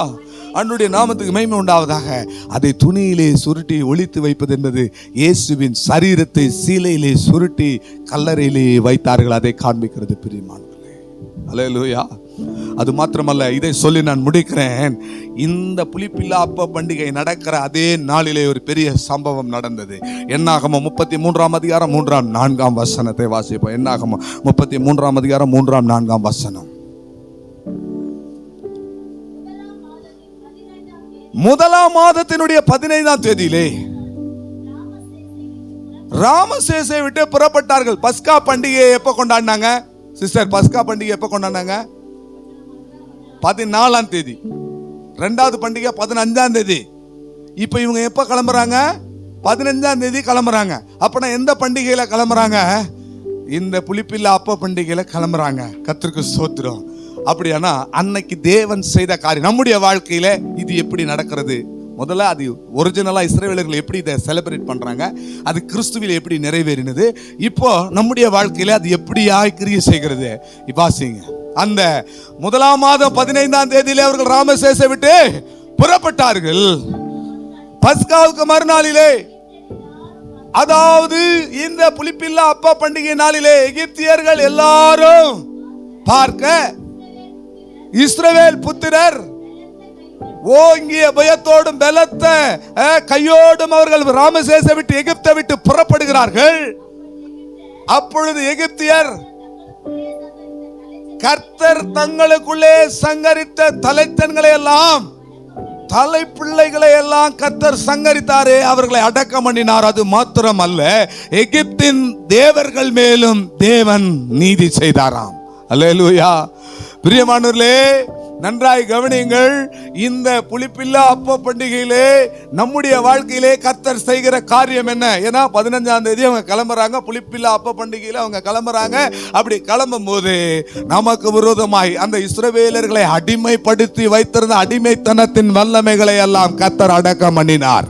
A: அன்னுடைய நாமத்துக்கு மகிமை உண்டாவதாக. அதை துணியிலே சுருட்டி ஒளித்து வைப்பது என்பது இயேசுவின் சரீரத்தை சீலையிலே சுருட்டி கல்லறையிலே வைத்தார்கள். அதை காண்பிக்கிறது பிரியமானவர்களே. அல்லேலூயா. அது மாத்திரமல்ல, இதை சொல்லி நான் முடிக்கிறேன். இந்த புளிப்பில்லா அப்ப பண்டிகை நடக்கிற அதே நாளிலே ஒரு பெரிய சம்பவம் நடந்தது. என்னாகமம் 33ஆம் அதிகாரம் 3ஆம் 4ஆம் வசனத்தை வாசிப்போம். என்னாகமம் 33ஆம் அதிகாரம் 3ஆம் 4ஆம் வசனம். முதலாம் மாதத்தினுடைய 15ஆம் தேதியிலே ராமசேசை விட்டு புறப்பட்டார்கள். பஸ்கா பண்டிகையை எப்ப கொண்டாடினாங்க சிஸ்டர்? பஸ்கா பண்டிகை எப்ப கொண்டாடினாங்க? 14ஆம் தேதி. ரெண்டாவது பண்டிகை 15ஆம் தேதி. இப்ப இவங்க எப்ப கிளம்புறாங்க? 15ஆம் தேதி கிளம்புறாங்க. அப்பனா எந்த பண்டிகையில கிளம்புறாங்க? இந்த புளிப்பில்லா அப்ப பண்டிகையில கிளம்புறாங்க. கர்த்தருக்கு ஸ்தோத்திரம். அப்படியானா அன்னைக்கு தேவன் செய்த காரியம் நம்முடைய வாழ்க்கையில இது எப்படி நடக்கிறது? முதல்ல அது ஒரிஜினலா இஸ்ரவேலர்கள் எப்படி இதை செலிப்ரேட் பண்றாங்க, அது கிறிஸ்துவில் எப்படி நிறைவேறினது, இப்போ நம்முடைய வாழ்க்கையில அது எப்படியாய் கிரியை செய்கிறது வாசிங்க. அந்த முதலாம் மாதம் 15ஆம் தேதியிலே அவர்கள் ராமசேசை விட்டு புறப்பட்டார்கள். பஸ்காவுக்கு மறுநாளிலே, அதாவது இந்த புளிப்பில்லா அப்ப பண்டிகை நாளிலே எகிப்தியர்கள் எல்லாரும் பார்க்க இஸ்ரவேல் புத்திரர் ஓங்கிய பயத்தோடும் பலத்த கையோடும் அவர்கள் ராமசேசை விட்டு எகிப்தை விட்டு புறப்படுகிறார்கள். அப்பொழுது எகிப்தியர் கர்த்தர் தங்களுக்குள்ளே சங்கரித்த தலைத்தன்களை எல்லாம், தலைப்பிள்ளைகளை எல்லாம் கர்த்தர் சங்கரித்தாரே, அவர்களை அடக்கம் பண்ணினார். அது மாத்திரம் அல்ல, எகிப்தின் தேவர்கள் மேலும் தேவன் நீதி செய்தாராம். அல்லேலூயா. பிரியமானவர்களே, நன்றாய் கவனியுங்கள். இந்த புளிப்பில்லா அப்ப பண்டிகையிலே நம்முடைய வாழ்க்கையிலே கர்த்தர் செய்கிற காரியம் என்ன? ஏன்னா 15ஆம் தேதி அவங்க கிளம்புறாங்க, புளிப்பில்லா அப்ப பண்டிகையில அவங்க கிளம்புறாங்க. அப்படி கிளம்பும் போது நமக்கு விரோதமாய் அந்த இஸ்ரவேலர்களை அடிமைப்படுத்தி வைத்திருந்த அடிமைத்தனத்தின் வல்லமைகளை எல்லாம் கர்த்தர் அடக்கம் பண்ணினார்.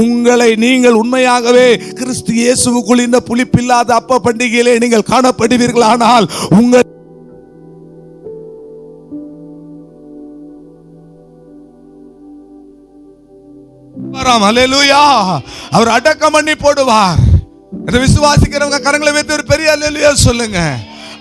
A: உங்களை நீங்கள் உண்மையாகவே கிறிஸ்து இயேசுவுக்குள் இந்த புளிப்பில்லாத அப்ப பண்டிகையிலே நீங்கள் காணப்படுவீர்களானால் உங்கள் அவர் அடக்கம் பண்ணி போடுவார். விசுவாசிக்கிறவங்க கரங்களை வைத்து ஒரு பெரிய அல்லேலூயா சொல்லுங்க.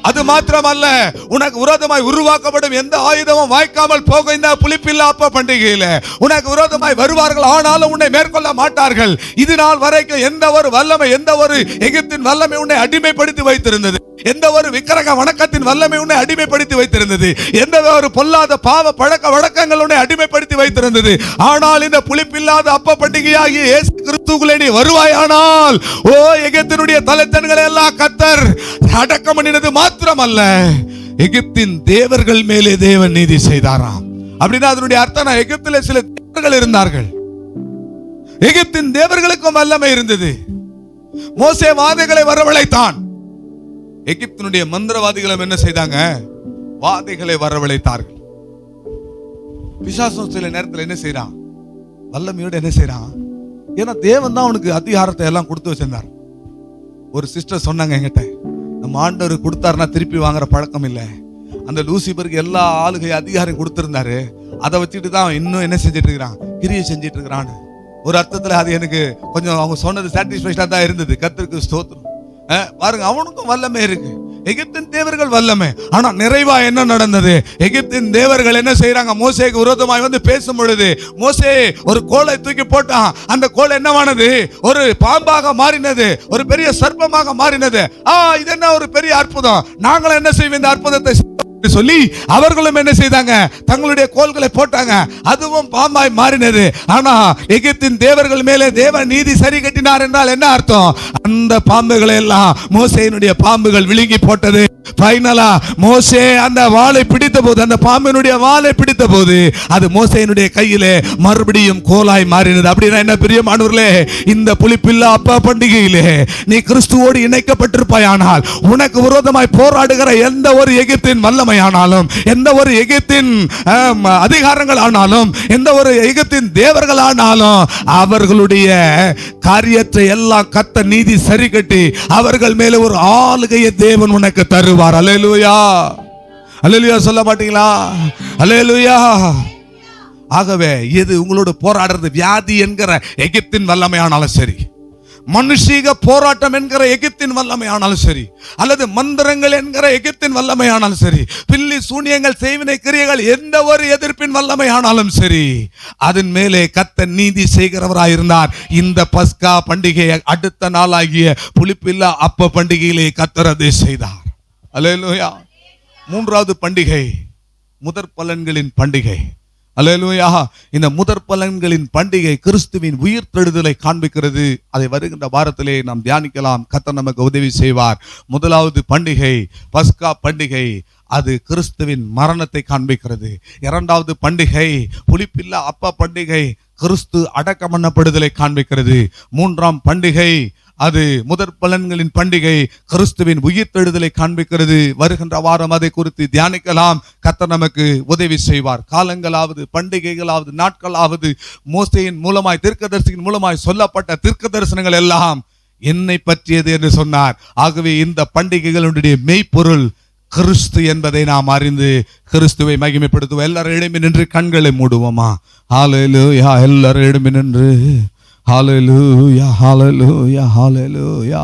A: அது மாத்திரமல்ல, உனக்கு விரோதமாய் உருவாக்கப்படும் எந்த ஆயுதமும் வாய்க்காமல் போக இந்த புளிப்பில்லா அப்ப பண்டிகையில உனக்கு விரோதமாய் வருவார்கள், ஆனாலும் உன்னை மேற்கொள்ள மாட்டார்கள். இது நாள் வரைக்கும் எந்த ஒரு வல்லமை, எந்த ஒரு எகிப்தின் வல்லமை உன்னை அடிமைப்படுத்தி வைத்திருந்தது, எந்த ஒரு விக்கிரக வணக்கத்தின் வல்லமை உன்னை அடிமைப்படுத்தி வைத்திருந்தது, எந்த ஒரு பொல்லாத பாவ பழக்க வழக்கங்கள் உன்னை அடிமைப்படுத்தி வைத்திருந்தது. ஆனால் இந்த புளிப்பில்லாத அப்ப பண்டிகையாகிய இயேசு கிறிஸ்துவுக்குள்ளே நீ வருவாயானால், ஓ எகிப்தினுடைய தலைத்தன்களை எல்லாம் கர்த்தர் அடக்கம் பண்ணினது மாத்திரமல்ல, எகிப்தின் தேவர்கள் மேலே தேவன் நீதி செய்தாராம். அப்படின்னா அதனுடைய அர்த்தம், எகிப்திலே சில தேவர்கள் இருந்தார்கள், எகிப்தின் தேவர்களுக்கும் வல்லமை இருந்தது. மோசே வாதைகளை வரவழைத்தான். எகிப்தினுடைய மந்திரவாதிகளும் என்ன செய்தாங்க? வாதைகளை வரவழைத்தார்கள். பிசாசும் சில நேரத்தில் என்ன செய்யறான்? வல்லமையோடு என்ன செய்யறான்? ஏன்னா தேவன் தான் அவனுக்கு அதிகாரத்தை எல்லாம் கொடுத்து வச்சிருந்தார். ஒரு சிஸ்டர் சொன்னாங்க என்கிட்ட, நம்ம ஆண்டவர் கொடுத்தாருன்னா திருப்பி வாங்குற பழக்கம் இல்லை. அந்த லூசிபருக்கு எல்லா ஆளுகை அதிகாரம் கொடுத்திருந்தாரு, அதை வச்சுட்டு தான் இன்னும் என்ன செஞ்சிட்டு இருக்கிறான்? கிரியை செஞ்சிட்டு இருக்கிறான்னு. ஒரு அர்த்தத்துல அது எனக்கு கொஞ்சம் அவங்க சொன்னது சாட்டிஸ்பேக்ஷனா தான் இருந்தது. கர்த்தருக்கு ஸ்தோத்திரம். பாருங்க, அவனுக்கும் வல்லமை இருக்கு. எகிப்தின் தேவர்கள் வல்லமை. ஆனா நிறைவா என்ன நடந்தது? எகிப்தின் தேவர்கள் என்ன செய்யறாங்க? மோசேக்கு விரோதமாய் வந்து பேசும் பொழுது மோசே ஒரு கோலை தூக்கி போட்டான். அந்த கோல் என்னவானது? ஒரு பாம்பாக மாறினது, ஒரு பெரிய சர்ப்பமாக மாறினது. இது என்ன ஒரு பெரிய அற்புதம், நாங்களும் என்ன செய்வோம் இந்த அற்புதத்தை சொல்லி அவர்களும் என்ன செய்தாங்க? தங்களுடைய கோல்களை போட்டாங்க, அதுவும் பாம்பாய் மாறினது. ஆனா எகிப்தின் தேவர்கள் மேலே தேவன் நீதி சரி கட்டினார் என்றால் என்ன அர்த்தம்? அந்த பாம்புகளை எல்லாம் மோசேயினுடைய பாம்புகள் விழுங்கி போட்டது. ஃபைனலா மோசே அந்த வாளை பிடித்த போது, அந்த பாம்பினுடைய வாளை பிடித்த போது அது மோசேயினுடைய கையிலே மறுபடியும் கோலாய் மாறினது. அப்படின்னா என்ன பிரியமானவர்களே, இந்த புளிப்பில்லா அப்ப பண்டிகையிலே நீ கிறிஸ்துவோடு இணைக்கப்பட்டிருப்பாயானால் உனக்கு விரோதமாய் போராடுகிற எந்த ஒரு எகிப்தின் வல்லமையானாலும், எந்த ஒரு எகிப்தின் அதிகாரங்கள் ஆனாலும், எந்த ஒரு எகிப்தின் தேவர்கள் ஆனாலும் அவர்களுடைய காரியத்தை எல்லாம் கர்த்தர் நீதி சரி கட்டி அவர்கள் மேலே ஒரு ஆளுகையை தேவன் உனக்கு தருவார். அல்லேலூயா, அல்லேலூயா சொல்ல மாட்டீங்களா? அல்லேலூயா. ஆகவே இது உங்களோட போராடுறது வியாதி என்கிற எகிப்தின் வல்லமையானாலும் சரி, மனுஷீக போராட்டம் என்கிற எகிப்தின் வல்லமையானாலும் சரி, அல்லது மந்திரங்கள் என்கிற எகிப்தின் வல்லமையானாலும் சரி, பில்லி சூனியங்கள் செய்வினை கிரியைகள் எந்த ஒரு எதிர்ப்பின் வல்லமையானாலும் சரி, அதன் மேலே கர்த்தர் நீதி செய்கிறவராயிருந்தார். இந்த பஸ்கா பண்டிகை அடுத்த நாளாகிய புளிப்பில்லா அப்ப பண்டிகையிலே கர்த்தர் அதை செய்தார். அல்லேலூயா. மூன்றாவது பண்டிகை முதற் பலன்களின் பண்டிகை. அல்லேலூயா. இந்த முதற் பலன்களின் பண்டிகை கிறிஸ்துவின் உயிர்த்தெழுதலை காண்பிக்கிறது. அதை வருகின்ற வாரத்திலே நாம் தியானிக்கலாம். கர்த்தர் நமக்கு உதவி செய்வார். முதலாவது பண்டிகை பஸ்கா பண்டிகை, அது கிறிஸ்துவின் மரணத்தை காண்பிக்கிறது. இரண்டாவது பண்டிகை புளிப்பில்லா அப்ப பண்டிகை, கிறிஸ்து அடக்கம் பண்ணப்படுதலை காண்பிக்கிறது. மூன்றாம் பண்டிகை அது முதற் பலன்களின் பண்டிகை, கிறிஸ்துவின் உயிர்த்தெழுதலை காண்பிக்கிறது. வருகின்ற வாரம் அதை குறித்து தியானிக்கலாம். கர்த்தர் நமக்கு உதவி செய்வார். காலங்களாவது பண்டிகைகளாவது நாட்களாவது மோசேயின் மூலமாய் தீர்க்கதரிசியின் மூலமாய் சொல்லப்பட்ட தீர்க்க தரிசனங்கள் எல்லாம் என்னை பற்றியது என்று சொன்னார். ஆகவே இந்த பண்டிகைகளுடைய மெய்ப்பொருள் கிறிஸ்து என்பதை நாம் அறிந்து கிறிஸ்துவை மகிமைப்படுத்துவோம். எல்லாரும் எழும்பி நின்று கண்களை மூடுவோமா? ஹல்லேலூயா. எல்லாரும் எழும்பி நின்று ஹல்லேலூயா, ஹல்லேலூயா, ஹல்லேலூயா,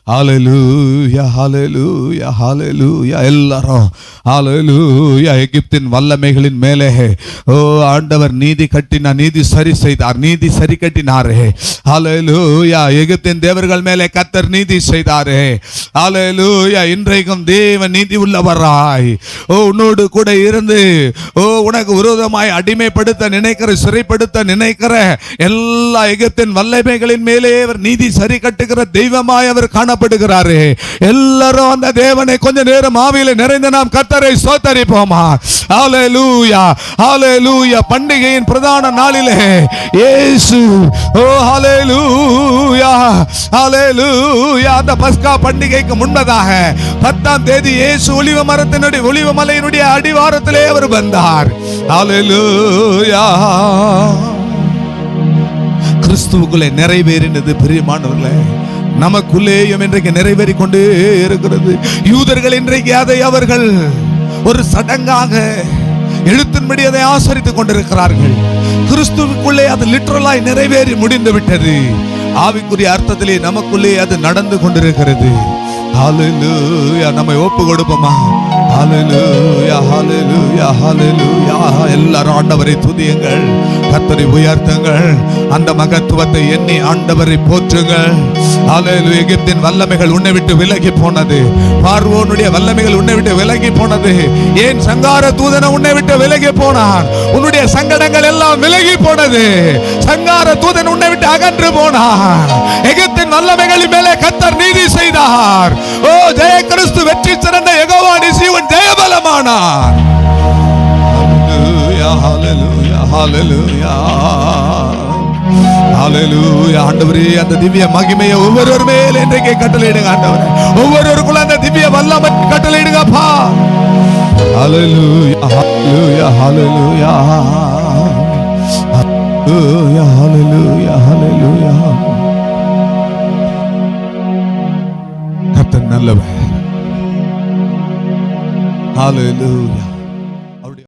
A: ஹல்லேலூயா, ஹல்லேலூயா, ஹல்லேலூயா. எல்லாரும் ஹல்லேலூயா. எகிப்தின் வல்லமைகளின் மேலே ஆண்டவர் நீதி கட்டினார், நீதி சரி செய்தார், நீதி சரி கட்டினாரே. ஹல்லேலூயா. எகிப்தின் தேவர்கள் மேலே கர்த்தர் நீதி செய்தாரே. ஹல்லேலூயா. இன்றைக்கும் தேவன் நீதி உள்ளவராய் உன்னோடு கூட இருந்து உனக்கு விரோதமாய் அடிமைப்படுத்த நினைக்கிற, சிறைப்படுத்த நினைக்கிற எல்லா எகிப்தின் வல்லமைகளின் மேலே அவர் நீதி சரி கட்டுகிற தெய்வமாய் அவர் காணப்படுகிறாரு. எல்லாரும் அந்த தேவனை கொஞ்ச நேரம் ஆவியிலே நிறைந்து நாம் கர்த்தரை ஸ்தோத்தரிப்போமா. ஹல்லேலூயா, ஹல்லேலூயா. பண்டிகையின் பிரதான நாளிலே இயேசு, ஓ ஹல்லேலூயா, ஹல்லேலூயா. அந்த பஸ்கா பண்டிகைக்கு முன்பதாக 10ஆம் தேதி இயேசு ஒலிவ மலையினுடைய அடிவாரத்திலே அவர் வந்தார். ஹல்லேலூயா. கிறிஸ்துவுக்குள்ளே நிறைவேறினது பிரியமானவர்களே, நமக்குள்ளேயும் இன்றைக்கு நிறைவேறி கொண்டே இருக்கிறது. யூதர்கள் இன்றைக்கு அதை அவர்கள் ஒரு சடங்காக எழுத்தின்படி அதை ஆசரித்துக் கொண்டிருக்கிறார்கள். கிறிஸ்துவுக்குள்ளே அது லிட்டரலாய் நிறைவேறி முடிந்து விட்டது. ஆவிக்குரிய அர்த்தத்திலே நமக்குள்ளே அது நடந்து கொண்டிருக்கிறது. ஹல்லேலூயா. நம்மை ஒப்பு கொடுப்போமா. ஹல்லேலூயா, ஹல்லேலூயா, ஹல்லேலூயா. எல்லாரும் ஆண்டவரை துதியுங்கள், கர்த்தரை உயர்த்துங்கள், அந்த மகத்துவத்தை எண்ணி ஆண்டவரை போற்றுங்கள். ஹல்லேலூயா. எகிப்தின் வல்லமைகள் உன்னை விட்டு விலகி போனது. பார்வோனுடைய வல்லமைகள் உன்னை விட்டு விலகி போனது. ஏன் சங்கார தூதன் உன்னை விட்டு விலகி போனான்? உன்னுடைய சங்கடங்கள் எல்லாம் விலகி போனது. சங்கார தூதன் உன்னை விட்டு அகன்று போனான். எகிப்தின் வல்லமைகளின் மேலே கர்த்தர் நீதி செய்தார். ஓ ஜெய கிறிஸ்து வெற்றி சிறந்த யெகோவா நிசிவன் ஜெயபலமானார். ஹல்லேலூயா, ஹல்லேலூயா, ஹல்லேலூயா, ஹல்லேலூயா. ஆண்டவரே, அந்த திவ்ய மகிமையை ஒவ்வொருவர் மேல் இன்றைக்கு கட்டளையிடுங்க ஆண்டவரே. ஒவ்வொருவருக்குள்ள அந்த திவ்ய வல்லமை கட்டளையிடுங்கப்பா. ஹல்லேலூயா, ஹல்லேலூயா, ஹல்லேலூயா, ஹல்லேலூயா, ஹல்லேலூயா, ஹல்லேலூயா. கர்த்தர் நல்லவர். ஹல்லேலூயா.